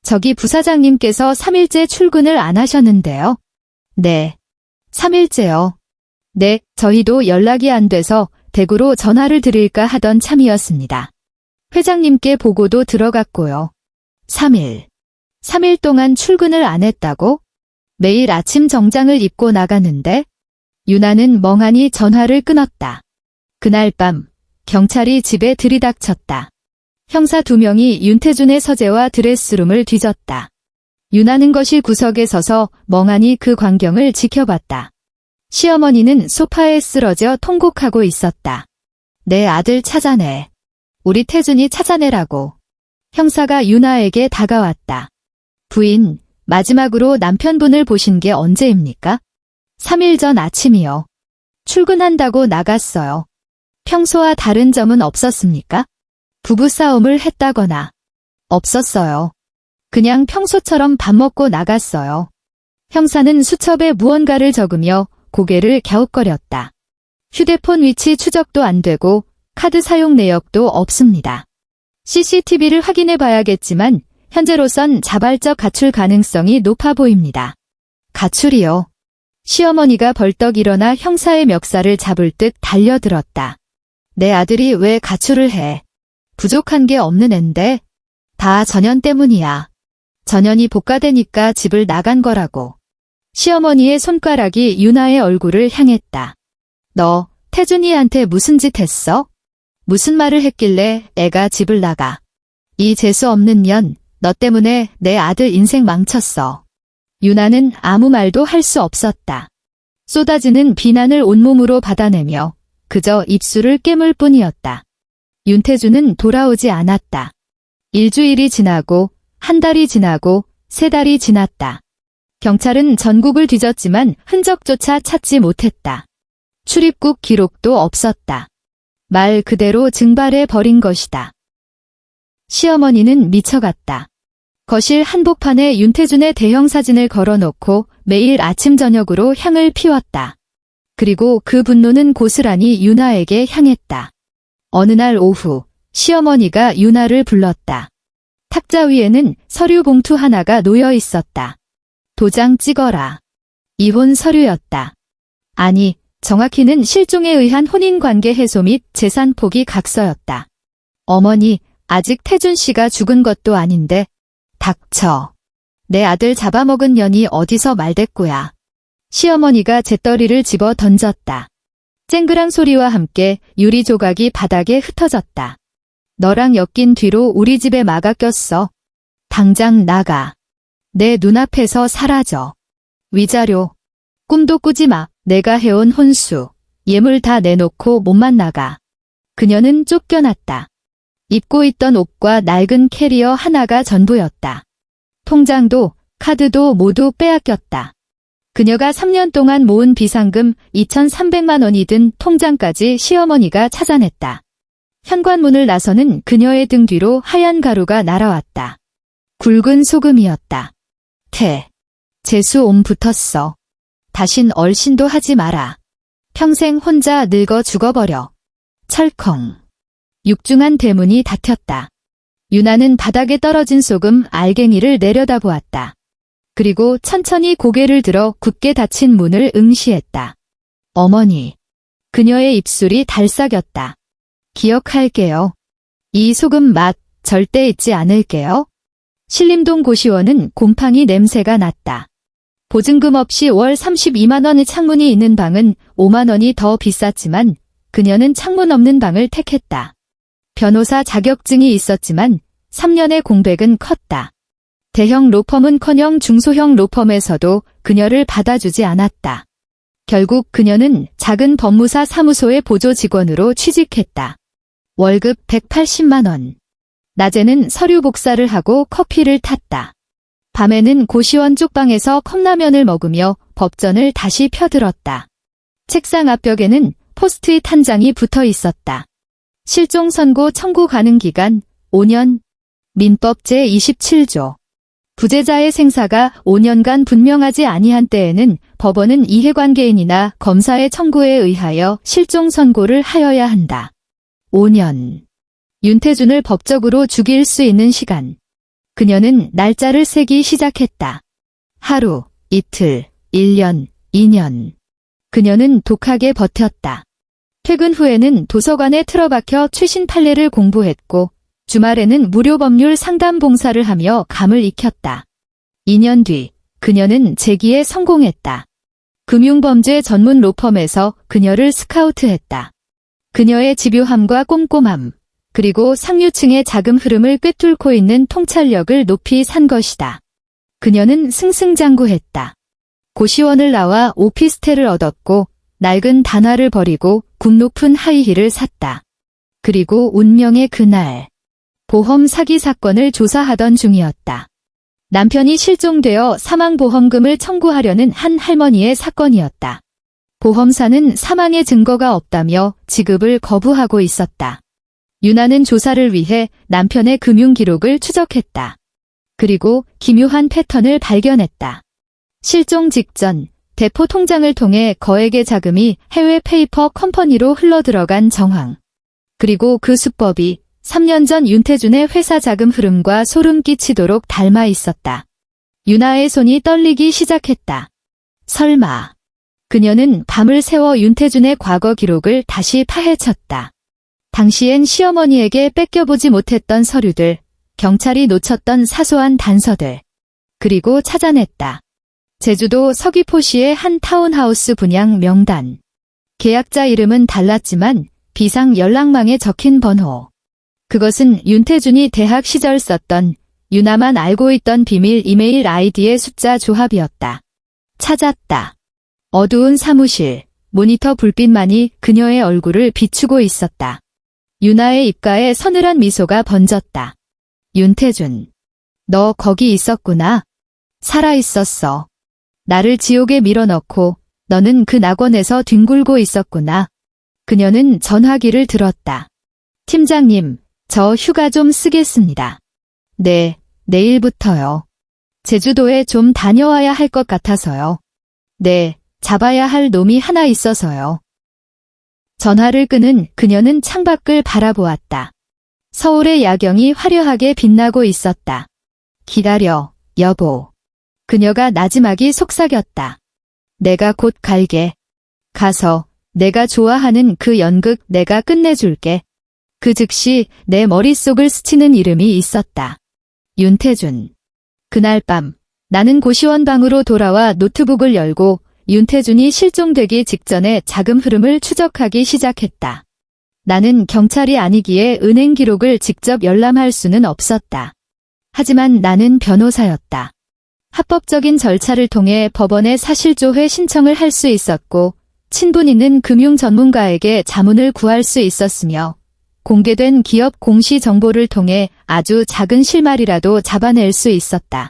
저기 부사장님께서 3일째 출근을 안 하셨는데요. 네. 3일째요. 네, 저희도 연락이 안 돼서 대구로 전화를 드릴까 하던 참이었습니다. 회장님께 보고도 들어갔고요. 3일. 3일 동안 출근을 안 했다고? 매일 아침 정장을 입고 나가는데? 유나는 멍하니 전화를 끊었다. 그날 밤 경찰이 집에 들이닥쳤다. 형사 2명이 윤태준의 서재와 드레스룸을 뒤졌다. 유나는 거실 구석에 서서 멍하니 그 광경을 지켜봤다. 시어머니는 소파에 쓰러져 통곡하고 있었다. 내 아들 찾아내. 우리 태준이 찾아내라고. 형사가 유나에게 다가왔다. 부인, 마지막으로 남편분을 보신 게 언제입니까? 3일 전 아침이요. 출근한다고 나갔어요. 평소와 다른 점은 없었습니까? 부부싸움을 했다거나. 없었어요. 그냥 평소처럼 밥 먹고 나갔어요. 형사는 수첩에 무언가를 적으며 고개를 갸웃거렸다. 휴대폰 위치 추적도 안 되고 카드 사용 내역도 없습니다. CCTV를 확인해 봐야겠지만 현재로선 자발적 가출 가능성이 높아 보입니다. 가출이요. 시어머니가 벌떡 일어나 형사의 멱살을 잡을 듯 달려들었다. 내 아들이 왜 가출을 해? 부족한 게 없는 앤데? 다 전현 때문이야. 전현이 복가되니까 집을 나간 거라고. 시어머니의 손가락이 유나의 얼굴을 향했다. 너 태준이한테 무슨 짓 했어? 무슨 말을 했길래 애가 집을 나가. 이 재수 없는 년, 너 때문에 내 아들 인생 망쳤어. 유나는 아무 말도 할 수 없었다. 쏟아지는 비난을 온몸으로 받아내며 그저 입술을 깨물 뿐이었다. 윤태준은 돌아오지 않았다. 일주일이 지나고 한 달이 지나고 3달이 지났다. 경찰은 전국을 뒤졌지만 흔적조차 찾지 못했다. 출입국 기록도 없었다. 말 그대로 증발해 버린 것이다. 시어머니는 미쳐갔다. 거실 한복판에 윤태준의 대형 사진을 걸어놓고 매일 아침 저녁으로 향을 피웠다. 그리고 그 분노는 고스란히 유나에게 향했다. 어느 날 오후 시어머니가 유나를 불렀다. 탁자 위에는 서류 봉투 하나가 놓여 있었다. 도장 찍어라. 이혼 서류였다. 아니, 정확히는 실종에 의한 혼인관계 해소 및 재산 포기 각서였다. 어머니, 아직 태준 씨가 죽은 것도 아닌데. 닥쳐. 내 아들 잡아먹은 년이 어디서 말대꾸야. 시어머니가 재떨이를 집어 던졌다. 쨍그랑 소리와 함께 유리 조각이 바닥에 흩어졌다. 너랑 엮인 뒤로 우리 집에 마가 꼈어. 당장 나가. 내 눈앞에서 사라져. 위자료. 꿈도 꾸지 마. 내가 해온 혼수. 예물 다 내놓고 몸만 나가. 그녀는 쫓겨났다. 입고 있던 옷과 낡은 캐리어 하나가 전부였다. 통장도 카드도 모두 빼앗겼다. 그녀가 3년 동안 모은 비상금 2,300만 원이 든 통장까지 시어머니가 찾아냈다. 현관문을 나서는 그녀의 등 뒤로 하얀 가루가 날아왔다. 굵은 소금이었다. 재수 옴 붙었어. 다신 얼씬도 하지 마라. 평생 혼자 늙어 죽어버려. 철컹. 육중한 대문이 닫혔다. 유나는 바닥에 떨어진 소금 알갱이를 내려다보았다. 그리고 천천히 고개를 들어 굳게 닫힌 문을 응시했다. 어머니. 그녀의 입술이 달싹였다. 기억할게요. 이 소금 맛 절대 잊지 않을게요. 신림동 고시원은 곰팡이 냄새가 났다. 보증금 없이 월 32만 원의 창문이 있는 방은 5만 원이 더 비쌌지만 그녀는 창문 없는 방을 택했다. 변호사 자격증이 있었지만 3년의 공백은 컸다. 대형 로펌은커녕 중소형 로펌에서도 그녀를 받아주지 않았다. 결국 그녀는 작은 법무사 사무소의 보조 직원으로 취직했다. 월급 180만 원. 낮에는 서류 복사를 하고 커피를 탔다. 밤에는 고시원 쪽방에서 컵라면을 먹으며 법전을 다시 펴들었다. 책상 앞벽에는 포스트잇 한 장이 붙어 있었다. 실종 선고 청구 가능 기간 5년. 민법 제27조. 부재자의 생사가 5년간 분명하지 아니한 때에는 법원은 이해관계인이나 검사의 청구에 의하여 실종 선고를 하여야 한다. 5년. 윤태준을 법적으로 죽일 수 있는 시간. 그녀는 날짜를 세기 시작했다. 하루, 이틀, 1년, 2년. 그녀는 독하게 버텼다. 퇴근 후에는 도서관에 틀어박혀 최신 판례를 공부했고 주말에는 무료 법률 상담 봉사를 하며 감을 익혔다. 2년 뒤 그녀는 재기에 성공했다. 금융범죄 전문 로펌에서 그녀를 스카우트했다. 그녀의 집요함과 꼼꼼함, 그리고 상류층의 자금 흐름을 꿰뚫고 있는 통찰력을 높이 산 것이다. 그녀는 승승장구했다. 고시원을 나와 오피스텔을 얻었고 낡은 단화를 버리고 굽 높은 하이힐을 샀다. 그리고 운명의 그날, 보험 사기 사건을 조사하던 중이었다. 남편이 실종되어 사망보험금을 청구하려는 한 할머니의 사건이었다. 보험사는 사망의 증거가 없다며 지급을 거부하고 있었다. 유나는 조사를 위해 남편의 금융기록을 추적했다. 그리고 기묘한 패턴을 발견했다. 실종 직전 대포 통장을 통해 거액의 자금이 해외 페이퍼 컴퍼니로 흘러들어간 정황. 그리고 그 수법이 3년 전 윤태준의 회사 자금 흐름과 소름 끼치도록 닮아 있었다. 유나의 손이 떨리기 시작했다. 설마. 그녀는 밤을 새워 윤태준의 과거 기록을 다시 파헤쳤다. 당시엔 시어머니에게 뺏겨보지 못했던 서류들, 경찰이 놓쳤던 사소한 단서들. 그리고 찾아냈다. 제주도 서귀포시의 한 타운하우스 분양 명단. 계약자 이름은 달랐지만 비상 연락망에 적힌 번호. 그것은 윤태준이 대학 시절 썼던 유나만 알고 있던 비밀 이메일 아이디의 숫자 조합이었다. 찾았다. 어두운 사무실, 모니터 불빛만이 그녀의 얼굴을 비추고 있었다. 유나의 입가에 서늘한 미소가 번졌다. 윤태준, 너 거기 있었구나. 살아있었어. 나를 지옥에 밀어넣고 너는 그 낙원에서 뒹굴고 있었구나. 그녀는 전화기를 들었다. 팀장님, 저 휴가 좀 쓰겠습니다. 네, 내일부터요. 제주도에 좀 다녀와야 할 것 같아서요. 네, 잡아야 할 놈이 하나 있어서요. 전화를 끄는 그녀는 창밖을 바라보았다. 서울의 야경이 화려하게 빛나고 있었다. 기다려, 여보. 그녀가 나지막이 속삭였다. 내가 곧 갈게. 가서 내가 좋아하는 그 연극 내가 끝내줄게. 그 즉시 내 머릿속을 스치는 이름이 있었다. 윤태준. 그날 밤 나는 고시원방으로 돌아와 노트북을 열고 윤태준이 실종되기 직전에 자금 흐름을 추적하기 시작했다. 나는 경찰이 아니기에 은행 기록을 직접 열람할 수는 없었다. 하지만 나는 변호사였다. 합법적인 절차를 통해 법원에 사실조회 신청을 할 수 있었고 친분 있는 금융 전문가에게 자문을 구할 수 있었으며 공개된 기업 공시 정보를 통해 아주 작은 실마리라도 잡아낼 수 있었다.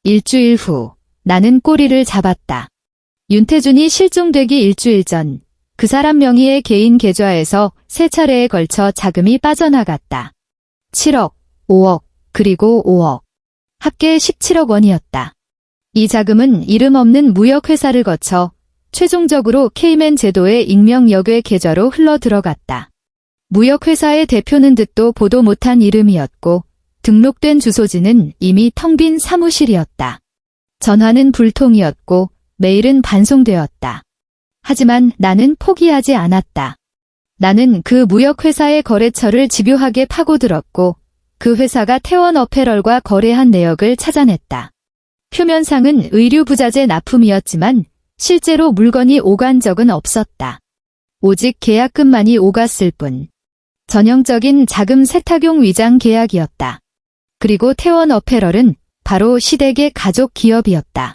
일주일 후 나는 꼬리를 잡았다. 윤태준이 실종되기 일주일 전 그 사람 명의의 개인 계좌에서 3차례에 걸쳐 자금이 빠져나갔다. 7억, 5억, 그리고 5억. 합계 17억 원이었다. 이 자금은 이름 없는 무역회사를 거쳐 최종적으로 케이맨 제도의 익명 역외 계좌로 흘러 들어갔다. 무역회사의 대표는 듣도 보도 못한 이름이었고 등록된 주소지는 이미 텅 빈 사무실이었다. 전화는 불통이었고 메일은 반송되었다. 하지만 나는 포기하지 않았다. 나는 그 무역회사의 거래처를 집요하게 파고들었고 그 회사가 태원 어페럴과 거래한 내역을 찾아냈다. 표면상은 의류부자재 납품이었지만 실제로 물건이 오간 적은 없었다. 오직 계약금만이 오갔을 뿐. 전형적인 자금 세탁용 위장 계약이었다. 그리고 태원 어페럴은 바로 시댁의 가족 기업이었다.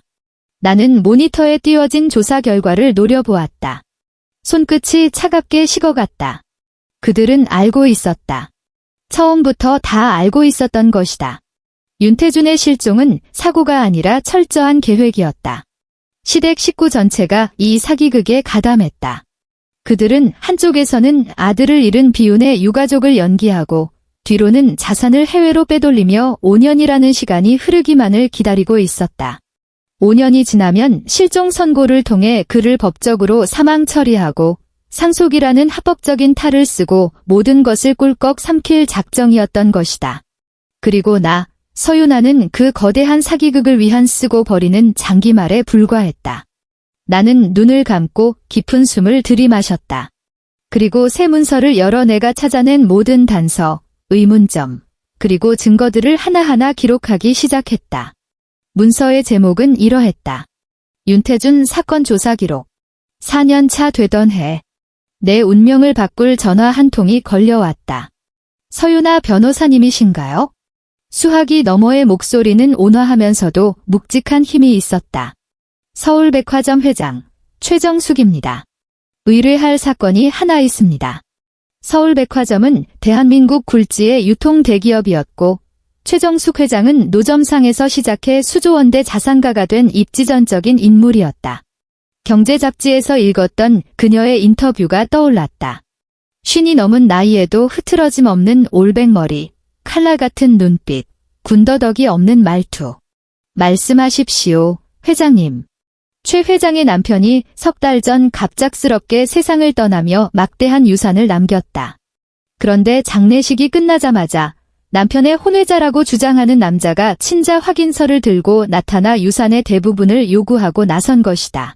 나는 모니터에 띄워진 조사 결과를 노려보았다. 손끝이 차갑게 식어갔다. 그들은 알고 있었다. 처음부터 다 알고 있었던 것이다. 윤태준의 실종은 사고가 아니라 철저한 계획이었다. 시댁 식구 전체가 이 사기극에 가담했다. 그들은 한쪽에서는 아들을 잃은 비운의 유가족을 연기하고 뒤로는 자산을 해외로 빼돌리며 5년이라는 시간이 흐르기만을 기다리고 있었다. 5년이 지나면 실종 선고를 통해 그를 법적으로 사망 처리하고 상속이라는 합법적인 탈을 쓰고 모든 것을 꿀꺽 삼킬 작정이었던 것이다. 그리고 나, 서윤아는 그 거대한 사기극을 위한 쓰고 버리는 장기말에 불과했다. 나는 눈을 감고 깊은 숨을 들이마셨다. 그리고 새 문서를 열어 내가 찾아낸 모든 단서, 의문점, 그리고 증거들을 하나하나 기록하기 시작했다. 문서의 제목은 이러했다. 윤태준 사건 조사 기록. 4년 차 되던 해. 내 운명을 바꿀 전화 한 통이 걸려왔다. 서윤아 변호사님이신가요? 수화기 너머의 목소리는 온화하면서도 묵직한 힘이 있었다. 서울백화점 회장, 최정숙입니다. 의뢰할 사건이 하나 있습니다. 서울백화점은 대한민국 굴지의 유통 대기업이었고 최정숙 회장은 노점상에서 시작해 수조원대 자산가가 된 입지전적인 인물이었다. 경제 잡지에서 읽었던 그녀의 인터뷰가 떠올랐다. 50이 넘은 나이에도 흐트러짐 없는 올백머리, 칼날 같은 눈빛, 군더더기 없는 말투. 말씀하십시오, 회장님. 최 회장의 남편이 석 달 전 갑작스럽게 세상을 떠나며 막대한 유산을 남겼다. 그런데 장례식이 끝나자마자 남편의 혼외자라고 주장하는 남자가 친자 확인서를 들고 나타나 유산의 대부분을 요구하고 나선 것이다.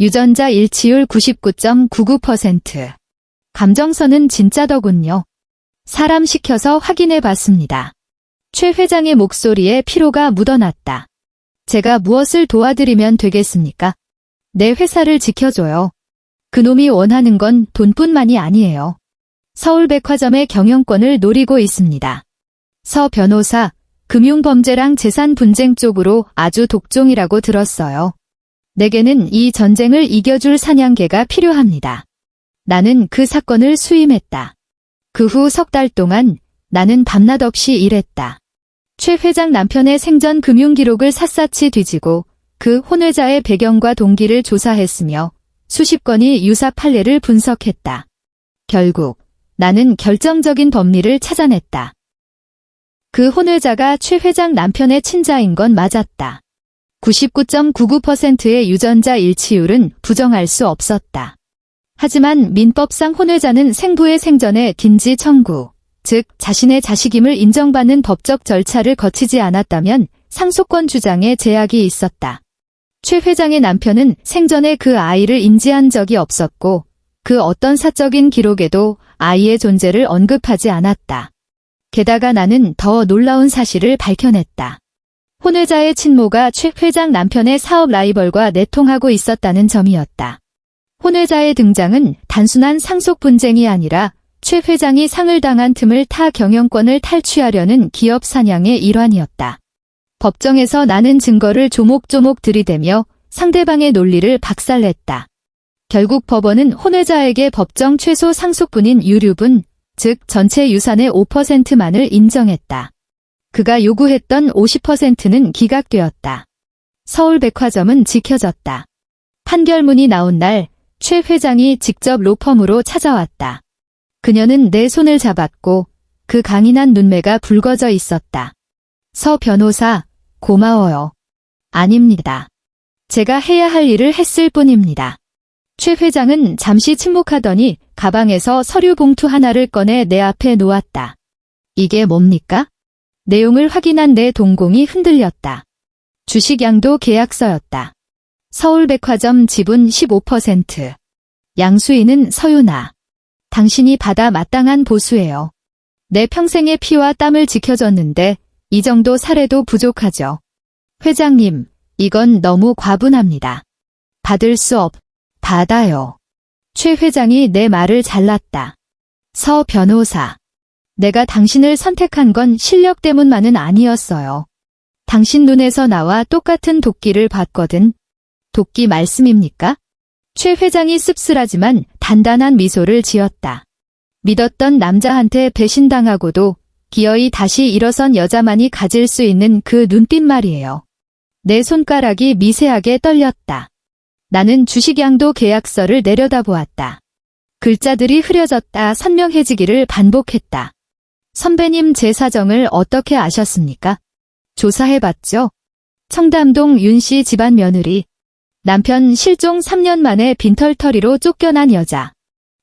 유전자 일치율 99.99%. 감정선은 진짜더군요. 사람 시켜서 확인해 봤습니다. 최 회장의 목소리에 피로가 묻어났다. 제가 무엇을 도와드리면 되겠습니까? 내 회사를 지켜줘요. 그놈이 원하는 건 돈뿐만이 아니에요. 서울백화점의 경영권을 노리고 있습니다. 서 변호사, 금융범죄랑 재산 분쟁 쪽으로 아주 독종이라고 들었어요. 내게는 이 전쟁을 이겨줄 사냥개가 필요합니다. 나는 그 사건을 수임했다. 그 후 석 달 동안 나는 밤낮 없이 일했다. 최 회장 남편의 생전 금융 기록을 샅샅이 뒤지고 그 혼외자의 배경과 동기를 조사했으며 수십 건의 유사 판례를 분석했다. 결국 나는 결정적인 범리를 찾아냈다. 그 혼외자가 최 회장 남편의 친자인 건 맞았다. 99.99%의 유전자 일치율은 부정할 수 없었다. 하지만 민법상 혼외자는 생부의 생전에 긴지 청구, 즉 자신의 자식임을 인정받는 법적 절차를 거치지 않았다면 상속권 주장에 제약이 있었다. 최 회장의 남편은 생전에 그 아이를 인지한 적이 없었고 그 어떤 사적인 기록에도 아이의 존재를 언급하지 않았다. 게다가 나는 더 놀라운 사실을 밝혀냈다. 혼외자의 친모가 최 회장 남편의 사업 라이벌과 내통하고 있었다는 점이었다. 혼외자의 등장은 단순한 상속 분쟁이 아니라 최 회장이 상을 당한 틈을 타 경영권을 탈취하려는 기업 사냥의 일환이었다. 법정에서 나는 증거를 조목조목 들이대며 상대방의 논리를 박살냈다. 결국 법원은 혼외자에게 법정 최소 상속분인 유류분, 즉 전체 유산의 5%만을 인정했다. 그가 요구했던 50%는 기각되었다. 서울백화점은 지켜졌다. 판결문이 나온 날 최 회장이 직접 로펌으로 찾아왔다. 그녀는 내 손을 잡았고 그 강인한 눈매가 붉어져 있었다. 서 변호사, 고마워요. 아닙니다. 제가 해야 할 일을 했을 뿐입니다. 최 회장은 잠시 침묵하더니 가방에서 서류 봉투 하나를 꺼내 내 앞에 놓았다. 이게 뭡니까? 내용을 확인한 내 동공이 흔들렸다. 주식양도 계약서였다. 서울백화점 지분 15%. 양수인은 서윤아. 당신이 받아 마땅한 보수예요. 내 평생의 피와 땀을 지켜줬는데 이 정도 사례도 부족하죠. 회장님, 이건 너무 과분합니다. 받을 수 받아요. 최 회장이 내 말을 잘랐다. 서 변호사. 내가 당신을 선택한 건 실력 때문만은 아니었어요. 당신 눈에서 나와 똑같은 도끼를 봤거든. 도끼 말씀입니까? 최 회장이 씁쓸하지만 단단한 미소를 지었다. 믿었던 남자한테 배신당하고도 기어이 다시 일어선 여자만이 가질 수 있는 그 눈빛 말이에요. 내 손가락이 미세하게 떨렸다. 나는 주식양도 계약서를 내려다보았다. 글자들이 흐려졌다 선명해지기를 반복했다. 선배님 제 사정을 어떻게 아셨습니까? 조사해봤죠? 청담동 윤씨 집안 며느리. 남편 실종 3년 만에 빈털터리로 쫓겨난 여자.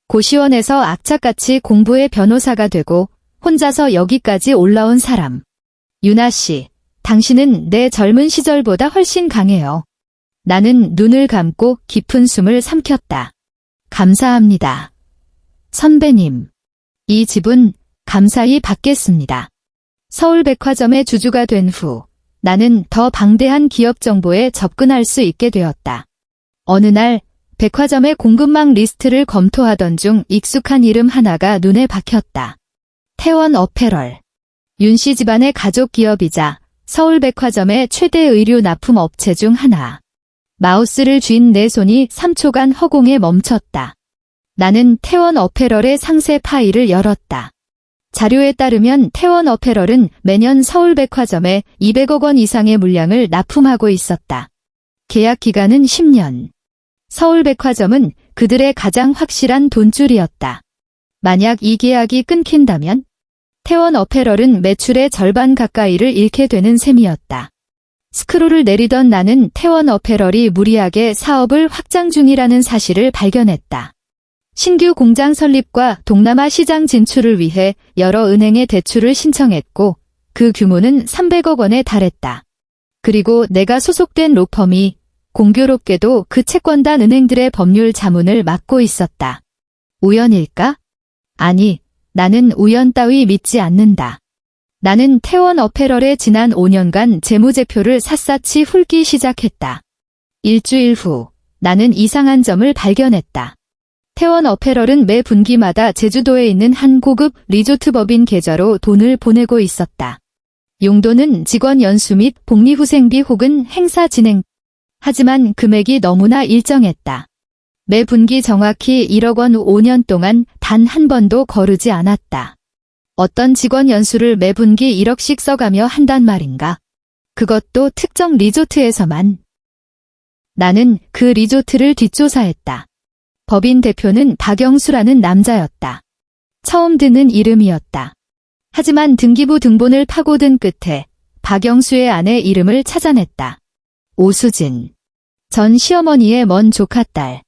고시원에서 악착같이 공부해 변호사가 되고 혼자서 여기까지 올라온 사람. 유나 씨, 당신은 내 젊은 시절보다 훨씬 강해요. 나는 눈을 감고 깊은 숨을 삼켰다. 감사합니다. 선배님. 이 집은 감사히 받겠습니다. 서울백화점의 주주가 된 후 나는 더 방대한 기업 정보에 접근할 수 있게 되었다. 어느 날 백화점의 공급망 리스트를 검토하던 중 익숙한 이름 하나가 눈에 박혔다. 태원 어페럴. 윤씨 집안의 가족 기업이자 서울백화점의 최대 의류 납품 업체 중 하나. 마우스를 쥔 내 손이 3초간 허공에 멈췄다. 나는 태원 어페럴의 상세 파일을 열었다. 자료에 따르면 태원 어페럴은 매년 서울백화점에 200억 원 이상의 물량을 납품하고 있었다. 계약 기간은 10년. 서울백화점은 그들의 가장 확실한 돈줄이었다. 만약 이 계약이 끊긴다면 태원 어페럴은 매출의 절반 가까이를 잃게 되는 셈이었다. 스크롤을 내리던 나는 태원 어페럴이 무리하게 사업을 확장 중이라는 사실을 발견했다. 신규 공장 설립과 동남아 시장 진출을 위해 여러 은행에 대출을 신청했고 그 규모는 300억 원에 달했다. 그리고 내가 소속된 로펌이 공교롭게도 그 채권단 은행들의 법률 자문을 맡고 있었다. 우연일까? 아니, 나는 우연 따위 믿지 않는다. 나는 태원 어페럴의 지난 5년간 재무제표를 샅샅이 훑기 시작했다. 일주일 후 나는 이상한 점을 발견했다. 태원 어페럴은 매 분기마다 제주도에 있는 한 고급 리조트 법인 계좌로 돈을 보내고 있었다. 용도는 직원 연수 및 복리후생비 혹은 행사 진행. 하지만 금액이 너무나 일정했다. 매 분기 정확히 1억 원 5년 동안 단 한 번도 거르지 않았다. 어떤 직원 연수를 매 분기 1억씩 써가며 한단 말인가? 그것도 특정 리조트에서만. 나는 그 리조트를 뒷조사했다. 법인 대표는 박영수라는 남자였다. 처음 듣는 이름이었다. 하지만 등기부 등본을 파고든 끝에 박영수의 아내 이름을 찾아냈다. 오수진. 전 시어머니의 먼 조카딸.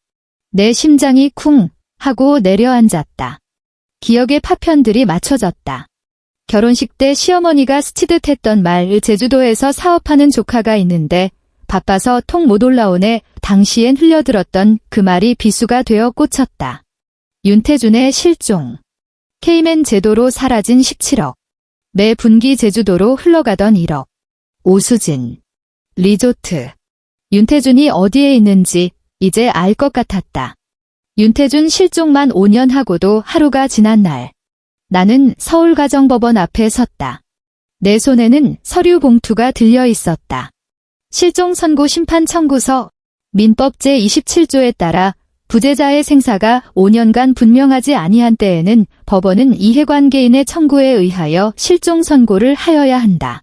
내 심장이 쿵 하고 내려앉았다. 기억의 파편들이 맞춰졌다. 결혼식 때 시어머니가 스치듯 했던 말, 제주도에서 사업하는 조카가 있는데 바빠서 통 못 올라오네. 당시엔 흘려들었던 그 말이 비수가 되어 꽂혔다. 윤태준의 실종. 케이맨 제도로 사라진 17억. 매 분기 제주도로 흘러가던 1억. 오수진. 리조트. 윤태준이 어디에 있는지 이제 알 것 같았다. 윤태준 실종만 5년 하고도 하루가 지난 날. 나는 서울가정법원 앞에 섰다. 내 손에는 서류 봉투가 들려 있었다. 실종 선고 심판 청구서. 민법 제27조에 따라 부재자의 생사가 5년간 분명하지 아니한 때에는 법원은 이해관계인의 청구에 의하여 실종 선고를 하여야 한다.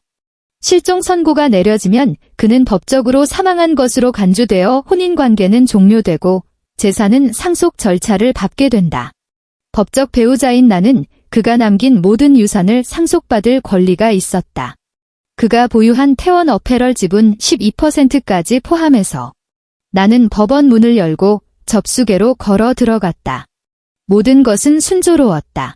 실종 선고가 내려지면 그는 법적으로 사망한 것으로 간주되어 혼인관계는 종료되고 재산은 상속 절차를 밟게 된다. 법적 배우자인 나는 그가 남긴 모든 유산을 상속받을 권리가 있었다. 그가 보유한 태원 어페럴 지분 12%까지 포함해서. 나는 법원 문을 열고 접수계로 걸어 들어갔다. 모든 것은 순조로웠다.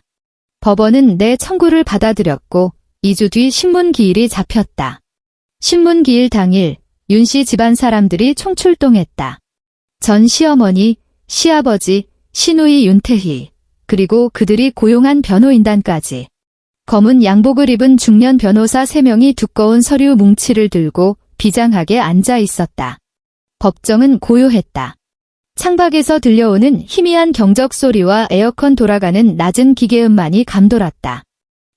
법원은 내 청구를 받아들였고 2주 뒤 신문기일이 잡혔다. 신문기일 당일 윤씨 집안 사람들이 총출동했다. 전 시어머니, 시아버지, 시누이 윤태희, 그리고 그들이 고용한 변호인단까지. 검은 양복을 입은 중년 변호사 3명이 두꺼운 서류 뭉치를 들고 비장하게 앉아 있었다. 법정은 고요했다. 창밖에서 들려오는 희미한 경적 소리와 에어컨 돌아가는 낮은 기계음만이 감돌았다.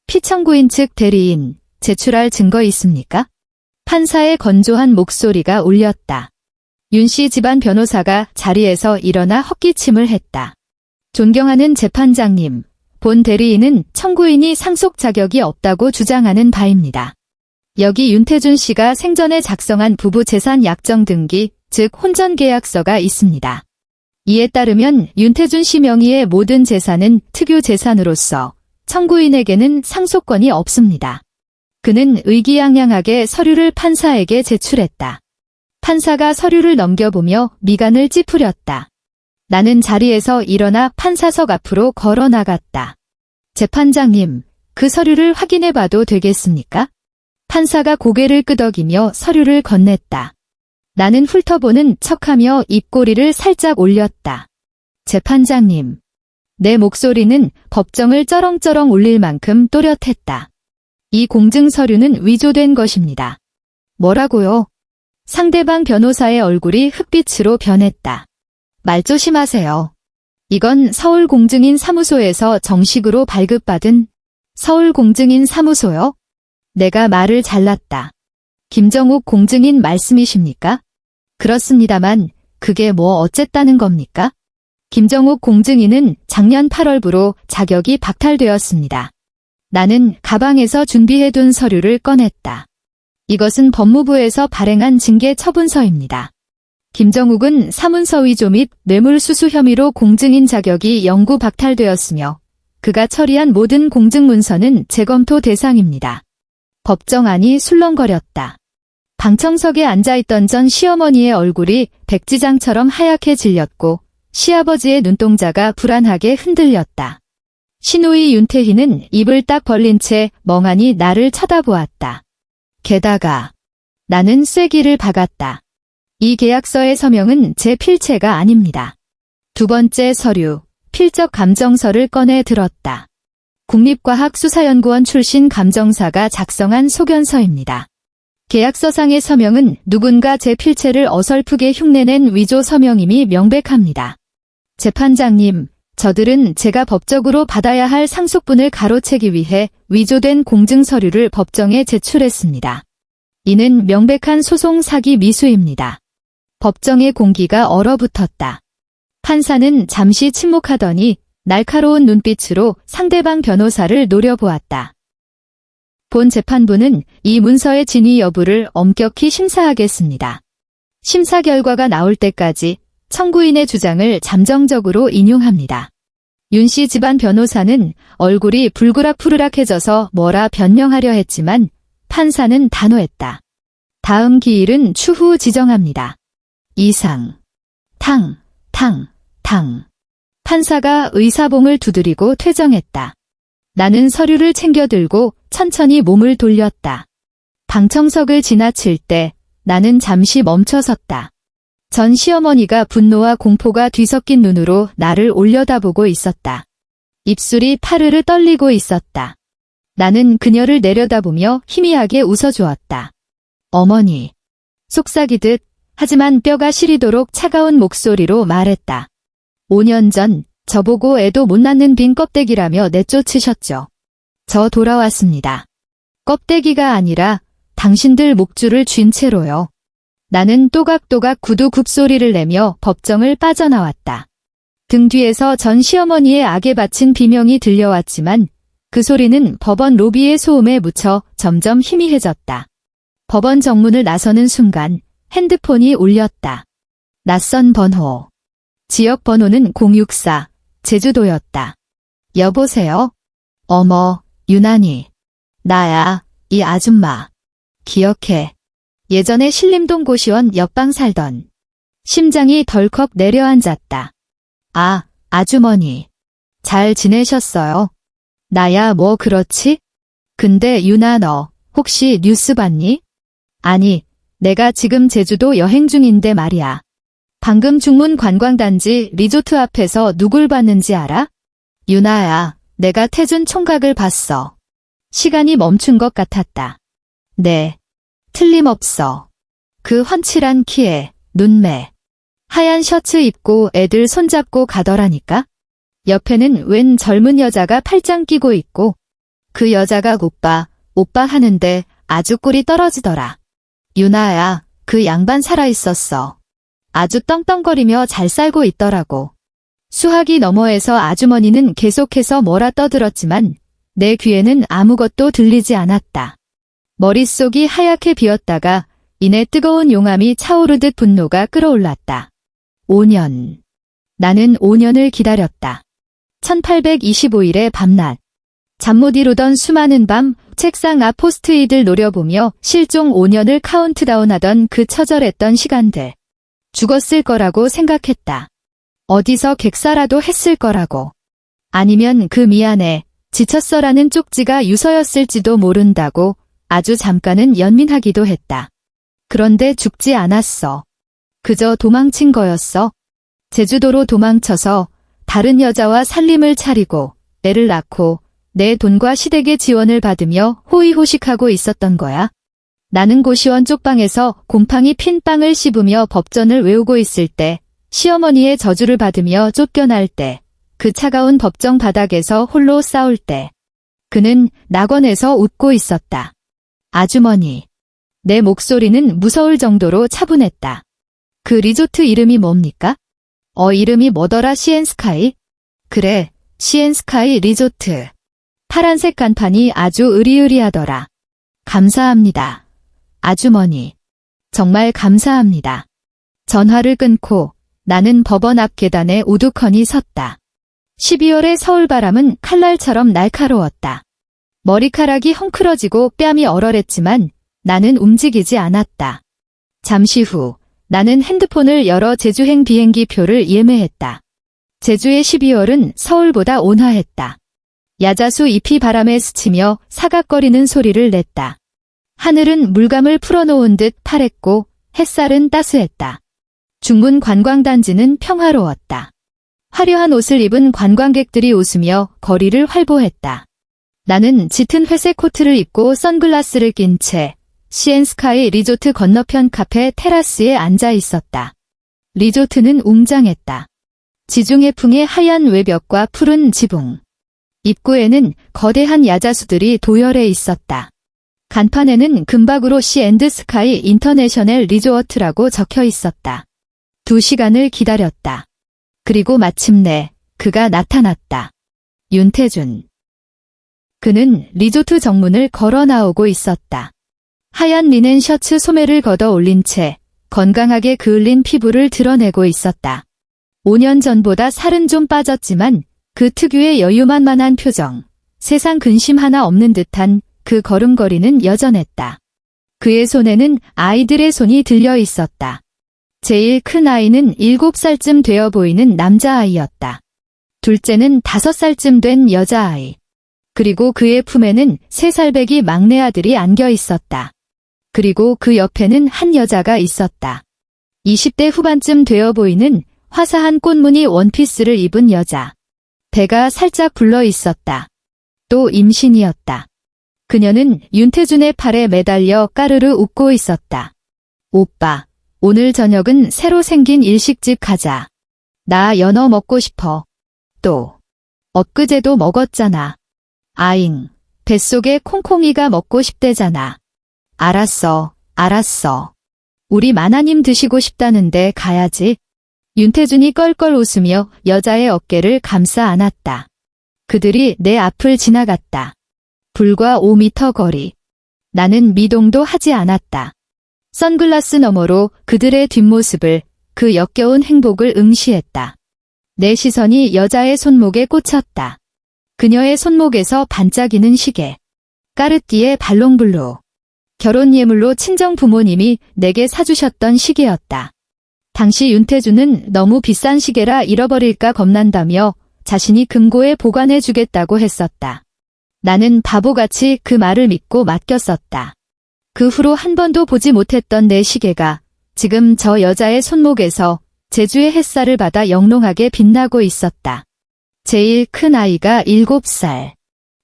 피청구인 측 대리인, 제출할 증거 있습니까? 판사의 건조한 목소리가 울렸다. 윤씨 집안 변호사가 자리에서 일어나 헛기침을 했다. 존경하는 재판장님, 본 대리인은 청구인이 상속 자격이 없다고 주장하는 바입니다. 여기 윤태준 씨가 생전에 작성한 부부 재산 약정 등기, 즉 혼전계약서가 있습니다. 이에 따르면 윤태준 씨 명의의 모든 재산은 특유 재산으로서 청구인에게는 상속권이 없습니다. 그는 의기양양하게 서류를 판사에게 제출했다. 판사가 서류를 넘겨보며 미간을 찌푸렸다. 나는 자리에서 일어나 판사석 앞으로 걸어 나갔다. 재판장님, 그 서류를 확인해봐도 되겠습니까? 판사가 고개를 끄덕이며 서류를 건넸다. 나는 훑어보는 척하며 입꼬리를 살짝 올렸다. 재판장님. 내 목소리는 법정을 쩌렁쩌렁 울릴 만큼 또렷했다. 이 공증 서류는 위조된 것입니다. 뭐라고요? 상대방 변호사의 얼굴이 흑빛으로 변했다. 말 조심하세요. 이건 서울공증인 사무소에서 정식으로 발급받은 서울공증인 사무소요? 내가 말을 잘랐다. 김정욱 공증인 말씀이십니까? 그렇습니다만 그게 뭐 어쨌다는 겁니까? 김정욱 공증인은 작년 8월부로 자격이 박탈되었습니다. 나는 가방에서 준비해둔 서류를 꺼냈다. 이것은 법무부에서 발행한 징계 처분서입니다. 김정욱은 사문서 위조 및 뇌물수수 혐의로 공증인 자격이 영구 박탈되었으며 그가 처리한 모든 공증문서는 재검토 대상입니다. 법정안이 술렁거렸다. 방청석에 앉아있던 전 시어머니의 얼굴이 백지장처럼 하얗게 질렸고 시아버지의 눈동자가 불안하게 흔들렸다. 시누이 윤태희는 입을 딱 벌린 채 멍하니 나를 쳐다보았다. 게다가 나는 쐐기를 박았다. 이 계약서의 서명은 제 필체가 아닙니다. 두 번째 서류, 필적 감정서를 꺼내 들었다. 국립과학수사연구원 출신 감정사가 작성한 소견서입니다. 계약서상의 서명은 누군가 제 필체를 어설프게 흉내낸 위조 서명임이 명백합니다. 재판장님, 저들은 제가 법적으로 받아야 할 상속분을 가로채기 위해 위조된 공증서류를 법정에 제출했습니다. 이는 명백한 소송 사기 미수입니다. 법정의 공기가 얼어붙었다. 판사는 잠시 침묵하더니 날카로운 눈빛으로 상대방 변호사를 노려보았다. 본 재판부는 이 문서의 진위 여부를 엄격히 심사하겠습니다. 심사 결과가 나올 때까지 청구인의 주장을 잠정적으로 인용합니다. 윤씨 집안 변호사는 얼굴이 불그락푸르락해져서 뭐라 변명하려 했지만 판사는 단호했다. 다음 기일은 추후 지정합니다. 이상. 탕. 판사가 의사봉을 두드리고 퇴정했다. 나는 서류를 챙겨 들고 천천히 몸을 돌렸다. 방청석을 지나칠 때 나는 잠시 멈춰섰다. 전 시어머니가 분노와 공포가 뒤섞인 눈으로 나를 올려다보고 있었다. 입술이 파르르 떨리고 있었다. 나는 그녀를 내려다보며 희미하게 웃어주었다. 어머니. 속삭이듯 하지만 뼈가 시리도록 차가운 목소리로 말했다. 5년 전 저보고 애도 못 낳는 빈 껍데기라며 내쫓으셨죠. 저 돌아왔습니다. 껍데기가 아니라 당신들 목줄을 쥔 채로요. 나는 또각또각 구두 굽소리를 내며 법정을 빠져나왔다. 등 뒤에서 전 시어머니의 악에 바친 비명이 들려왔지만 그 소리는 법원 로비의 소음에 묻혀 점점 희미해졌다. 법원 정문을 나서는 순간 핸드폰이 울렸다. 낯선 번호. 지역 번호는 064, 제주도였다. 여보세요? 어머, 유난히. 나야, 이 아줌마. 기억해. 예전에 신림동 고시원 옆방 살던. 심장이 덜컥 내려앉았다. 아, 아주머니. 잘 지내셨어요? 나야 뭐 그렇지? 근데 유나 너 혹시 뉴스 봤니? 아니, 내가 지금 제주도 여행 중인데 말이야. 방금 중문 관광단지 리조트 앞에서 누굴 봤는지 알아? 유나야, 내가 태준 총각을 봤어. 시간이 멈춘 것 같았다. 네. 틀림없어. 그 훤칠한 키에 눈매. 하얀 셔츠 입고 애들 손잡고 가더라니까? 옆에는 웬 젊은 여자가 팔짱 끼고 있고 그 여자가 오빠 하는데 아주 꿀이 떨어지더라. 유나야, 그 양반 살아있었어. 아주 떵떵거리며 잘 살고 있더라고. 수화기 너머에서 아주머니는 계속해서 뭐라 떠들었지만 내 귀에는 아무것도 들리지 않았다. 머릿속이 하얗게 비었다가 이내 뜨거운 용암이 차오르듯 분노가 끌어올랐다. 5년. 나는 5년을 기다렸다. 1825일의 밤낮. 잠 못 이루던 수많은 밤 책상 앞 포스트잇을 노려보며 실종 5년을 카운트다운하던 그 처절했던 시간들. 죽었을 거라고 생각했다. 어디서 객사라도 했을 거라고. 아니면 그 미안해, 지쳤어라는 쪽지가 유서였을지도 모른다고 아주 잠깐은 연민하기도 했다. 그런데 죽지 않았어. 그저 도망친 거였어. 제주도로 도망쳐서 다른 여자와 살림을 차리고 애를 낳고 내 돈과 시댁의 지원을 받으며 호의호식하고 있었던 거야. 나는 고시원 쪽방에서 곰팡이 핀 빵을 씹으며 법전을 외우고 있을 때, 시어머니의 저주를 받으며 쫓겨날 때, 그 차가운 법정 바닥에서 홀로 싸울 때, 그는 낙원에서 웃고 있었다. 아주머니. 내 목소리는 무서울 정도로 차분했다. 그 리조트 이름이 뭡니까? 이름이 뭐더라? 시엔스카이? 그래, 시엔스카이 리조트. 파란색 간판이 아주 으리으리하더라. 감사합니다. 아주머니. 정말 감사합니다. 전화를 끊고 나는 법원 앞 계단에 우두커니 섰다. 12월의 서울바람은 칼날처럼 날카로웠다. 머리카락이 헝클어지고 뺨이 얼얼했지만 나는 움직이지 않았다. 잠시 후 나는 핸드폰을 열어 제주행 비행기 표를 예매했다. 제주의 12월은 서울보다 온화했다. 야자수 잎이 바람에 스치며 사각거리는 소리를 냈다. 하늘은 물감을 풀어놓은 듯 파랬고 햇살은 따스했다. 중문 관광단지는 평화로웠다. 화려한 옷을 입은 관광객들이 웃으며 거리를 활보했다. 나는 짙은 회색 코트를 입고 선글라스를 낀 채 시엔스카이 리조트 건너편 카페 테라스에 앉아 있었다. 리조트는 웅장했다. 지중해풍의 하얀 외벽과 푸른 지붕. 입구에는 거대한 야자수들이 도열해 있었다. 간판에는 금박으로 시앤드스카이 인터내셔널 리조어트라고 적혀 있었다. 2시간을 기다렸다. 그리고 마침내 그가 나타났다. 윤태준. 그는 리조트 정문을 걸어 나오고 있었다. 하얀 리넨 셔츠 소매를 걷어 올린 채 건강하게 그을린 피부를 드러내고 있었다. 5년 전보다 살은 좀 빠졌지만 그 특유의 여유만만한 표정, 세상 근심 하나 없는 듯한 그 걸음걸이는 여전했다. 그의 손에는 아이들의 손이 들려 있었다. 제일 큰 아이는 7살쯤 되어 보이는 남자아이였다. 둘째는 5살쯤 된 여자아이. 그리고 그의 품에는 3살배기 막내 아들이 안겨 있었다. 그리고 그 옆에는 한 여자가 있었다. 20대 후반쯤 되어 보이는 화사한 꽃무늬 원피스를 입은 여자. 배가 살짝 불러 있었다. 또 임신이었다. 그녀는 윤태준의 팔에 매달려 까르르 웃고 있었다. 오빠, 오늘 저녁은 새로 생긴 일식집 가자. 나 연어 먹고 싶어. 또, 엊그제도 먹었잖아. 아잉, 뱃속에 콩콩이가 먹고 싶대잖아. 알았어, 알았어. 우리 마나님 드시고 싶다는데 가야지. 윤태준이 껄껄 웃으며 여자의 어깨를 감싸 안았다. 그들이 내 앞을 지나갔다. 불과 5미터 거리. 나는 미동도 하지 않았다. 선글라스 너머로 그들의 뒷모습을, 그 역겨운 행복을 응시했다. 내 시선이 여자의 손목에 꽂혔다. 그녀의 손목에서 반짝이는 시계. 까르띠에 발롱블루. 결혼 예물로 친정 부모님이 내게 사주셨던 시계였다. 당시 윤태준은 너무 비싼 시계라 잃어버릴까 겁난다며 자신이 금고에 보관해주겠다고 했었다. 나는 바보같이 그 말을 믿고 맡겼었다. 그 후로 한 번도 보지 못했던 내 시계가 지금 저 여자의 손목에서 제주의 햇살을 받아 영롱하게 빛나고 있었다. 제일 큰 아이가 7살.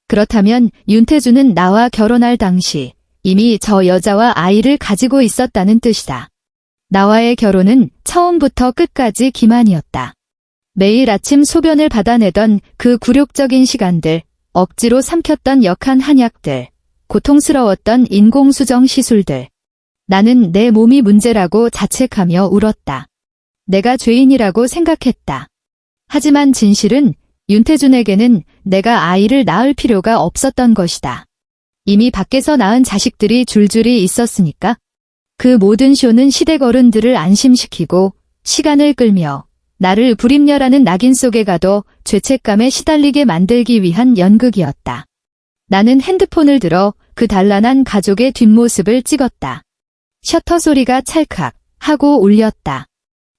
그렇다면 윤태준은 나와 결혼할 당시 이미 저 여자와 아이를 가지고 있었다는 뜻이다. 나와의 결혼은 처음부터 끝까지 기만이었다. 매일 아침 소변을 받아내던 그 굴욕적인 시간들, 억지로 삼켰던 역한 한약들, 고통스러웠던 인공수정 시술들. 나는 내 몸이 문제라고 자책하며 울었다. 내가 죄인이라고 생각했다. 하지만 진실은 윤태준에게는 내가 아이를 낳을 필요가 없었던 것이다. 이미 밖에서 낳은 자식들이 줄줄이 있었으니까. 그 모든 쇼는 시댁 어른들을 안심시키고 시간을 끌며 나를 불임녀라는 낙인 속에 가도 죄책감에 시달리게 만들기 위한 연극이었다. 나는 핸드폰을 들어 그 단란한 가족의 뒷모습을 찍었다. 셔터 소리가 찰칵 하고 울렸다.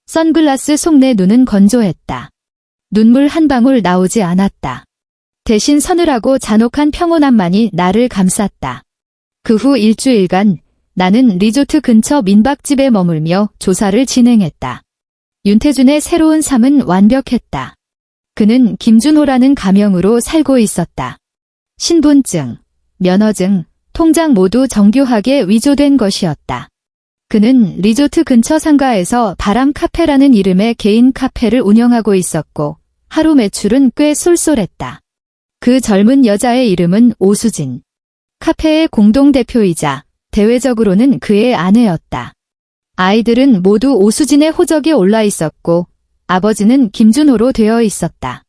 선글라스 속 내 눈은 건조했다. 눈물 한 방울 나오지 않았다. 대신 서늘하고 잔혹한 평온함만이 나를 감쌌다. 그 후 일주일간 나는 리조트 근처 민박집에 머물며 조사를 진행했다. 윤태준의 새로운 삶은 완벽했다. 그는 김준호라는 가명으로 살고 있었다. 신분증, 면허증, 통장 모두 정교하게 위조된 것이었다. 그는 리조트 근처 상가에서 바람 카페라는 이름의 개인 카페를 운영하고 있었고 하루 매출은 꽤 쏠쏠했다. 그 젊은 여자의 이름은 오수진. 카페의 공동대표이자 대외적으로는 그의 아내였다. 아이들은 모두 오수진의 호적에 올라 있었고 아버지는 김준호로 되어 있었다.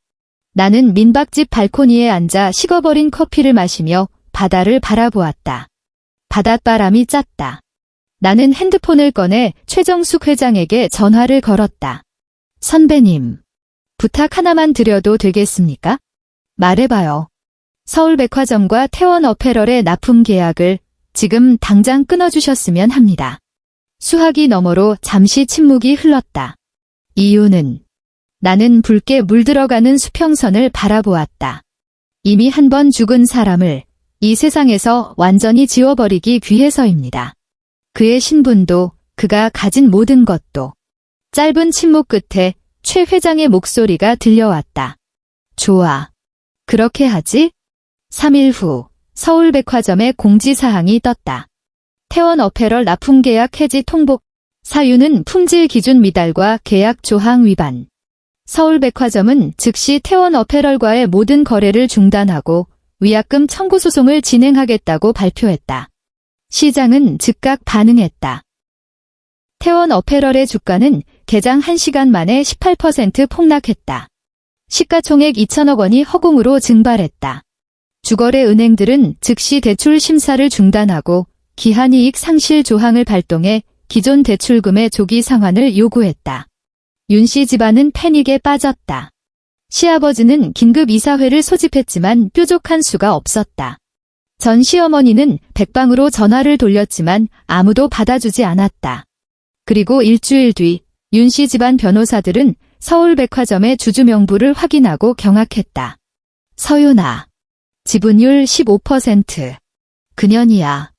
나는 민박집 발코니에 앉아 식어버린 커피를 마시며 바다를 바라보았다. 바닷바람이 짰다. 나는 핸드폰을 꺼내 최정숙 회장에게 전화를 걸었다. 선배님, 부탁 하나만 드려도 되겠습니까? 말해봐요. 서울백화점과 태원 어페럴의 납품 계약을 지금 당장 끊어주셨으면 합니다. 수화기 너머로 잠시 침묵이 흘렀다. 이유는 나는 붉게 물들어가는 수평선을 바라보았다. 이미 한 번 죽은 사람을 이 세상에서 완전히 지워버리기 위해서입니다. 그의 신분도 그가 가진 모든 것도. 짧은 침묵 끝에 최 회장의 목소리가 들려왔다. 좋아. 그렇게 하지? 3일 후 서울백화점에 공지사항이 떴다. 태원 어페럴 납품 계약 해지 통보. 사유는 품질 기준 미달과 계약 조항 위반. 서울백화점은 즉시 태원 어페럴과의 모든 거래를 중단하고 위약금 청구 소송을 진행하겠다고 발표했다. 시장은 즉각 반응했다. 태원 어페럴의 주가는 개장 1시간 만에 18% 폭락했다. 시가총액 2천억 원이 허공으로 증발했다. 주거래 은행들은 즉시 대출 심사를 중단하고 기한이익 상실 조항을 발동해 기존 대출금의 조기 상환을 요구했다. 윤씨 집안은 패닉에 빠졌다. 시아버지는 긴급 이사회를 소집했지만 뾰족한 수가 없었다. 전 시어머니는 백방으로 전화를 돌렸지만 아무도 받아주지 않았다. 그리고 일주일 뒤 윤씨 집안 변호사들은 서울백화점의 주주 명부를 확인하고 경악했다. 서윤아, 지분율 15%. 그년이야.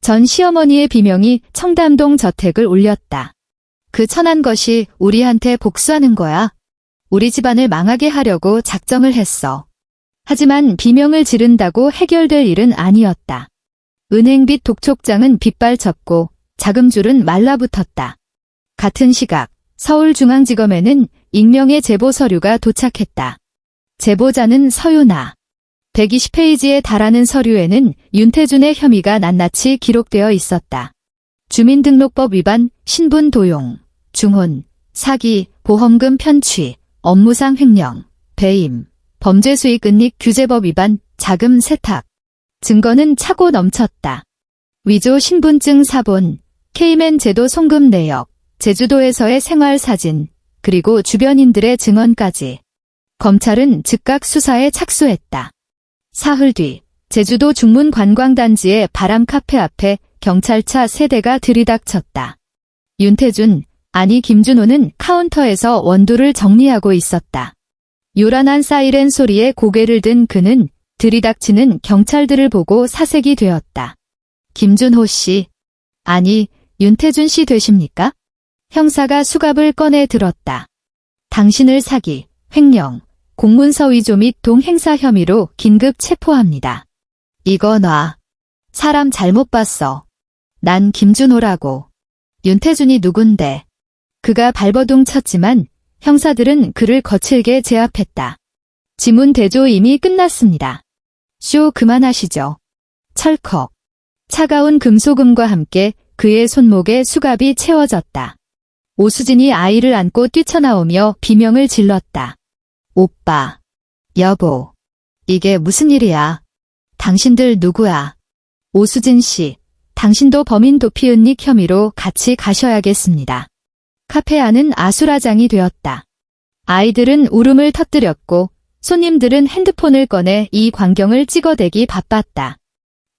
전 시어머니의 비명이 청담동 저택을 울렸다. 그 천한 것이 우리한테 복수하는 거야. 우리 집안을 망하게 하려고 작정을 했어. 하지만 비명을 지른다고 해결될 일은 아니었다. 은행빚 독촉장은 빗발쳤고 자금줄은 말라붙었다. 같은 시각 서울중앙지검에는 익명의 제보 서류가 도착했다. 제보자는 서윤아. 120페이지에 달하는 서류에는 윤태준의 혐의가 낱낱이 기록되어 있었다. 주민등록법 위반, 신분 도용, 중혼, 사기, 보험금 편취, 업무상 횡령, 배임, 범죄수익 은닉 규제법 위반, 자금 세탁. 증거는 차고 넘쳤다. 위조 신분증 사본, 케이맨 제도 송금 내역, 제주도에서의 생활 사진, 그리고 주변인들의 증언까지. 검찰은 즉각 수사에 착수했다. 사흘 뒤 제주도 중문관광단지의 바람 카페 앞에 경찰차 3대가 들이닥쳤다. 윤태준, 아니 김준호는 카운터에서 원두를 정리하고 있었다. 요란한 사이렌 소리에 고개를 든 그는 들이닥치는 경찰들을 보고 사색이 되었다. 김준호 씨, 아니 윤태준 씨 되십니까? 형사가 수갑을 꺼내 들었다. 당신을 사기, 횡령, 공문서 위조 및 동행사 혐의로 긴급 체포합니다. 이거 놔. 사람 잘못 봤어. 난 김준호라고. 윤태준이 누군데? 그가 발버둥 쳤지만 형사들은 그를 거칠게 제압했다. 지문 대조 이미 끝났습니다. 쇼 그만하시죠. 철컥. 차가운 금소금과 함께 그의 손목에 수갑이 채워졌다. 오수진이 아이를 안고 뛰쳐나오며 비명을 질렀다. 오빠, 여보, 이게 무슨 일이야? 당신들 누구야? 오수진 씨, 당신도 범인 도피 은닉 혐의로 같이 가셔야겠습니다. 카페 안은 아수라장이 되었다. 아이들은 울음을 터뜨렸고 손님들은 핸드폰을 꺼내 이 광경을 찍어대기 바빴다.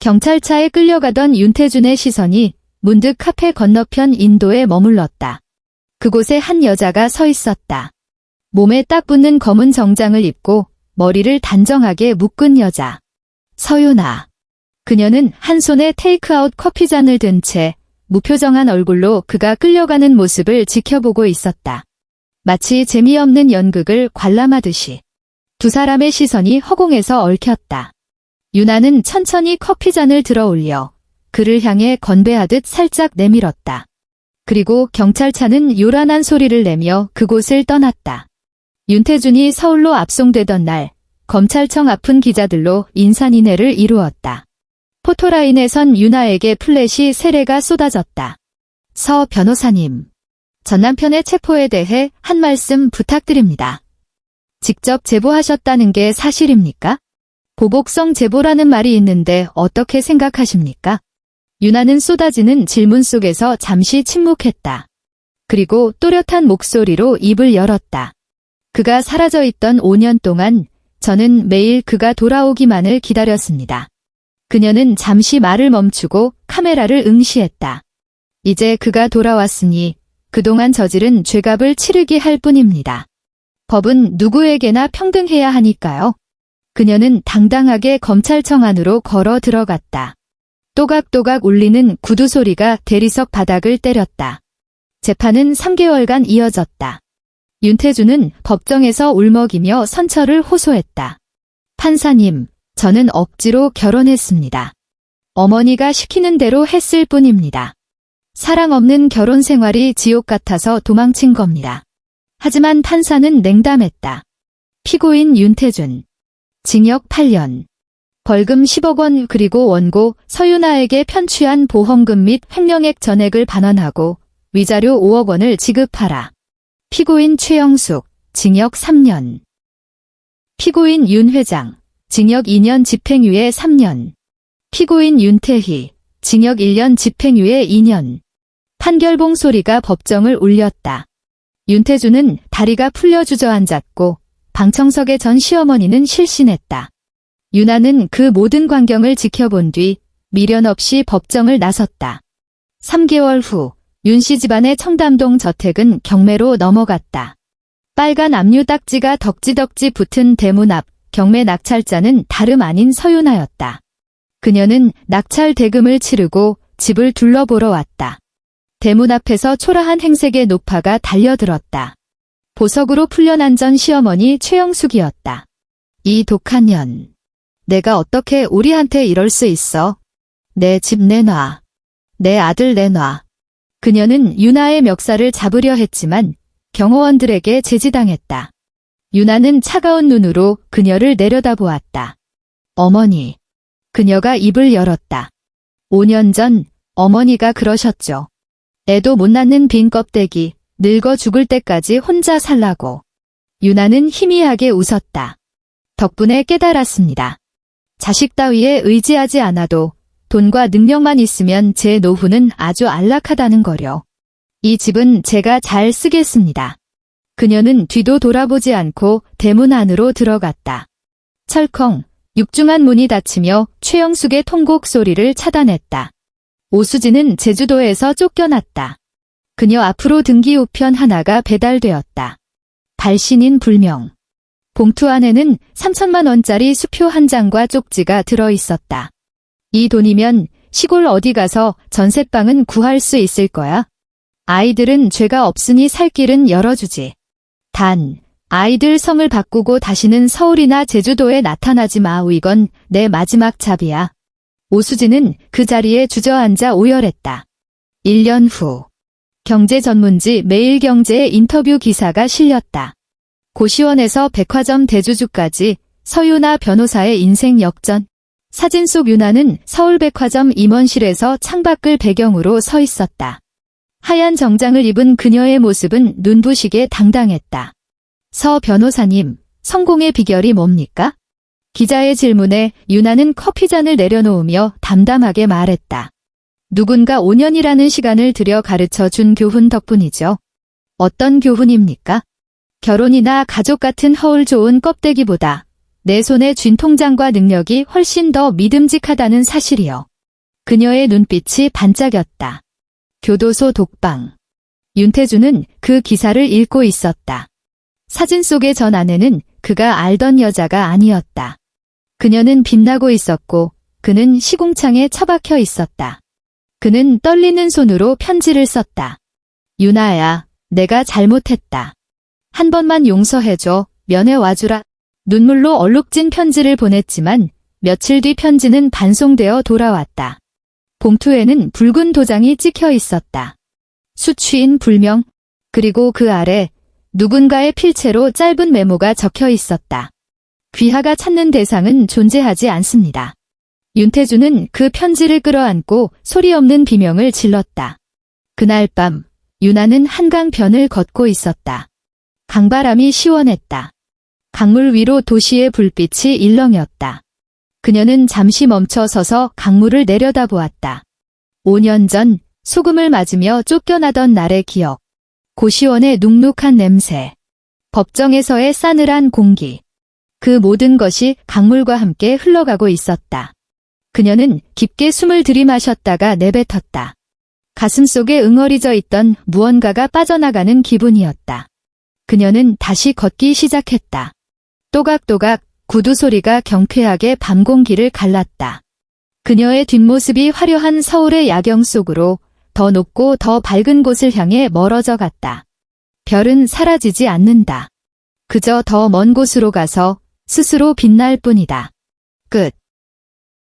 경찰차에 끌려가던 윤태준의 시선이 문득 카페 건너편 인도에 머물렀다. 그곳에 한 여자가 서 있었다. 몸에 딱 붙는 검은 정장을 입고 머리를 단정하게 묶은 여자. 서윤아. 그녀는 한 손에 테이크아웃 커피잔을 든 채 무표정한 얼굴로 그가 끌려가는 모습을 지켜보고 있었다. 마치 재미없는 연극을 관람하듯이. 두 사람의 시선이 허공에서 얽혔다. 유나는 천천히 커피잔을 들어 올려 그를 향해 건배하듯 살짝 내밀었다. 그리고 경찰차는 요란한 소리를 내며 그곳을 떠났다. 윤태준이 서울로 압송되던 날 검찰청 앞은 기자들로 인산인해를 이루었다. 포토라인에 선 유나에게 플래시 세례가 쏟아졌다. 서 변호사님, 전 남편의 체포에 대해 한 말씀 부탁드립니다. 직접 제보하셨다는 게 사실입니까? 보복성 제보라는 말이 있는데 어떻게 생각하십니까? 유나는 쏟아지는 질문 속에서 잠시 침묵했다. 그리고 또렷한 목소리로 입을 열었다. 그가 사라져 있던 5년 동안 저는 매일 그가 돌아오기만을 기다렸습니다. 그녀는 잠시 말을 멈추고 카메라를 응시했다. 이제 그가 돌아왔으니 그동안 저지른 죄값을 치르게 할 뿐입니다. 법은 누구에게나 평등해야 하니까요. 그녀는 당당하게 검찰청 안으로 걸어 들어갔다. 또각또각 울리는 구두 소리가 대리석 바닥을 때렸다. 재판은 3개월간 이어졌다. 윤태준은 법정에서 울먹이며 선처를 호소했다. 판사님, 저는 억지로 결혼했습니다. 어머니가 시키는 대로 했을 뿐입니다. 사랑 없는 결혼 생활이 지옥 같아서 도망친 겁니다. 하지만 판사는 냉담했다. 피고인 윤태준. 징역 8년. 벌금 10억 원 그리고 원고 서윤아에게 편취한 보험금 및 횡령액 전액을 반환하고 위자료 5억 원을 지급하라. 피고인 최영숙. 징역 3년. 피고인 윤 회장. 징역 2년 집행유예 3년. 피고인 윤태희. 징역 1년 집행유예 2년. 판결봉 소리가 법정을 울렸다. 윤태준은 다리가 풀려 주저앉았고 방청석의 전 시어머니는 실신했다. 유나는 그 모든 광경을 지켜본 뒤 미련 없이 법정을 나섰다. 3개월 후 윤 씨 집안의 청담동 저택은 경매로 넘어갔다. 빨간 압류 딱지가 덕지덕지 붙은 대문 앞 경매 낙찰자는 다름 아닌 서윤아였다. 그녀는 낙찰 대금을 치르고 집을 둘러보러 왔다. 대문 앞에서 초라한 행색의 노파가 달려들었다. 보석으로 풀려난전 시어머니 최영숙이었다. 이 독한 년. 내가 어떻게 우리한테 이럴 수 있어? 내 집 내놔. 내 아들 내놔. 그녀는 유나의 멱살을 잡으려 했지만 경호원들에게 제지당했다. 유나는 차가운 눈으로 그녀를 내려다보았다. 어머니. 그녀가 입을 열었다. 5년 전 어머니가 그러셨죠. 애도 못 낳는 빈 껍데기, 늙어 죽을 때까지 혼자 살라고. 유나는 희미하게 웃었다. 덕분에 깨달았습니다. 자식 따위에 의지하지 않아도 돈과 능력만 있으면 제 노후는 아주 안락하다는 거려. 이 집은 제가 잘 쓰겠습니다. 그녀는 뒤도 돌아보지 않고 대문 안으로 들어갔다. 철컹, 육중한 문이 닫히며 최영숙의 통곡 소리를 차단했다. 오수진은 제주도에서 쫓겨났다. 그녀 앞으로 등기 우편 하나가 배달되었다. 발신인 불명. 봉투 안에는 3천만 원짜리 수표 한 장과 쪽지가 들어있었다. 이 돈이면 시골 어디 가서 전셋방은 구할 수 있을 거야. 아이들은 죄가 없으니 살 길은 열어주지. 단, 아이들 성을 바꾸고 다시는 서울이나 제주도에 나타나지 마. 이건 내 마지막 잡이야. 오수진은 그 자리에 주저앉아 오열했다. 1년 후. 경제 전문지 매일경제에 인터뷰 기사가 실렸다. 고시원에서 백화점 대주주까지 서윤아 변호사의 인생 역전. 사진 속 윤아는 서울백화점 임원실에서 창밖을 배경으로 서 있었다. 하얀 정장을 입은 그녀의 모습은 눈부시게 당당했다. 서 변호사님, 성공의 비결이 뭡니까? 기자의 질문에 윤아는 커피잔을 내려놓으며 담담하게 말했다. 누군가 5년이라는 시간을 들여 가르쳐 준 교훈 덕분이죠. 어떤 교훈입니까? 결혼이나 가족 같은 허울 좋은 껍데기보다 내 손에 쥔 통장과 능력이 훨씬 더 믿음직하다는 사실이요. 그녀의 눈빛이 반짝였다. 교도소 독방. 윤태주는 그 기사를 읽고 있었다. 사진 속의 전 아내는 그가 알던 여자가 아니었다. 그녀는 빛나고 있었고 그는 시궁창에 처박혀 있었다. 그는 떨리는 손으로 편지를 썼다. 윤아야, 내가 잘못했다. 한 번만 용서해줘. 면회 와주라. 눈물로 얼룩진 편지를 보냈지만 며칠 뒤 편지는 반송되어 돌아왔다. 봉투에는 붉은 도장이 찍혀 있었다. 수취인 불명. 그리고 그 아래 누군가의 필체로 짧은 메모가 적혀 있었다. 귀하가 찾는 대상은 존재하지 않습니다. 윤태주는 그 편지를 끌어안고 소리 없는 비명을 질렀다. 그날 밤 윤아는 한강변을 걷고 있었다. 강바람이 시원했다. 강물 위로 도시의 불빛이 일렁였다. 그녀는 잠시 멈춰 서서 강물을 내려다보았다. 5년 전 소금을 맞으며 쫓겨나던 날의 기억. 고시원의 눅눅한 냄새. 법정에서의 싸늘한 공기. 그 모든 것이 강물과 함께 흘러가고 있었다. 그녀는 깊게 숨을 들이마셨다가 내뱉었다. 가슴속에 응어리져 있던 무언가가 빠져나가는 기분이었다. 그녀는 다시 걷기 시작했다. 또각또각 구두 소리가 경쾌하게 밤 공기를 갈랐다. 그녀의 뒷모습이 화려한 서울의 야경 속으로 더 높고 더 밝은 곳을 향해 멀어져 갔다. 별은 사라지지 않는다. 그저 더 먼 곳으로 가서 스스로 빛날 뿐이다.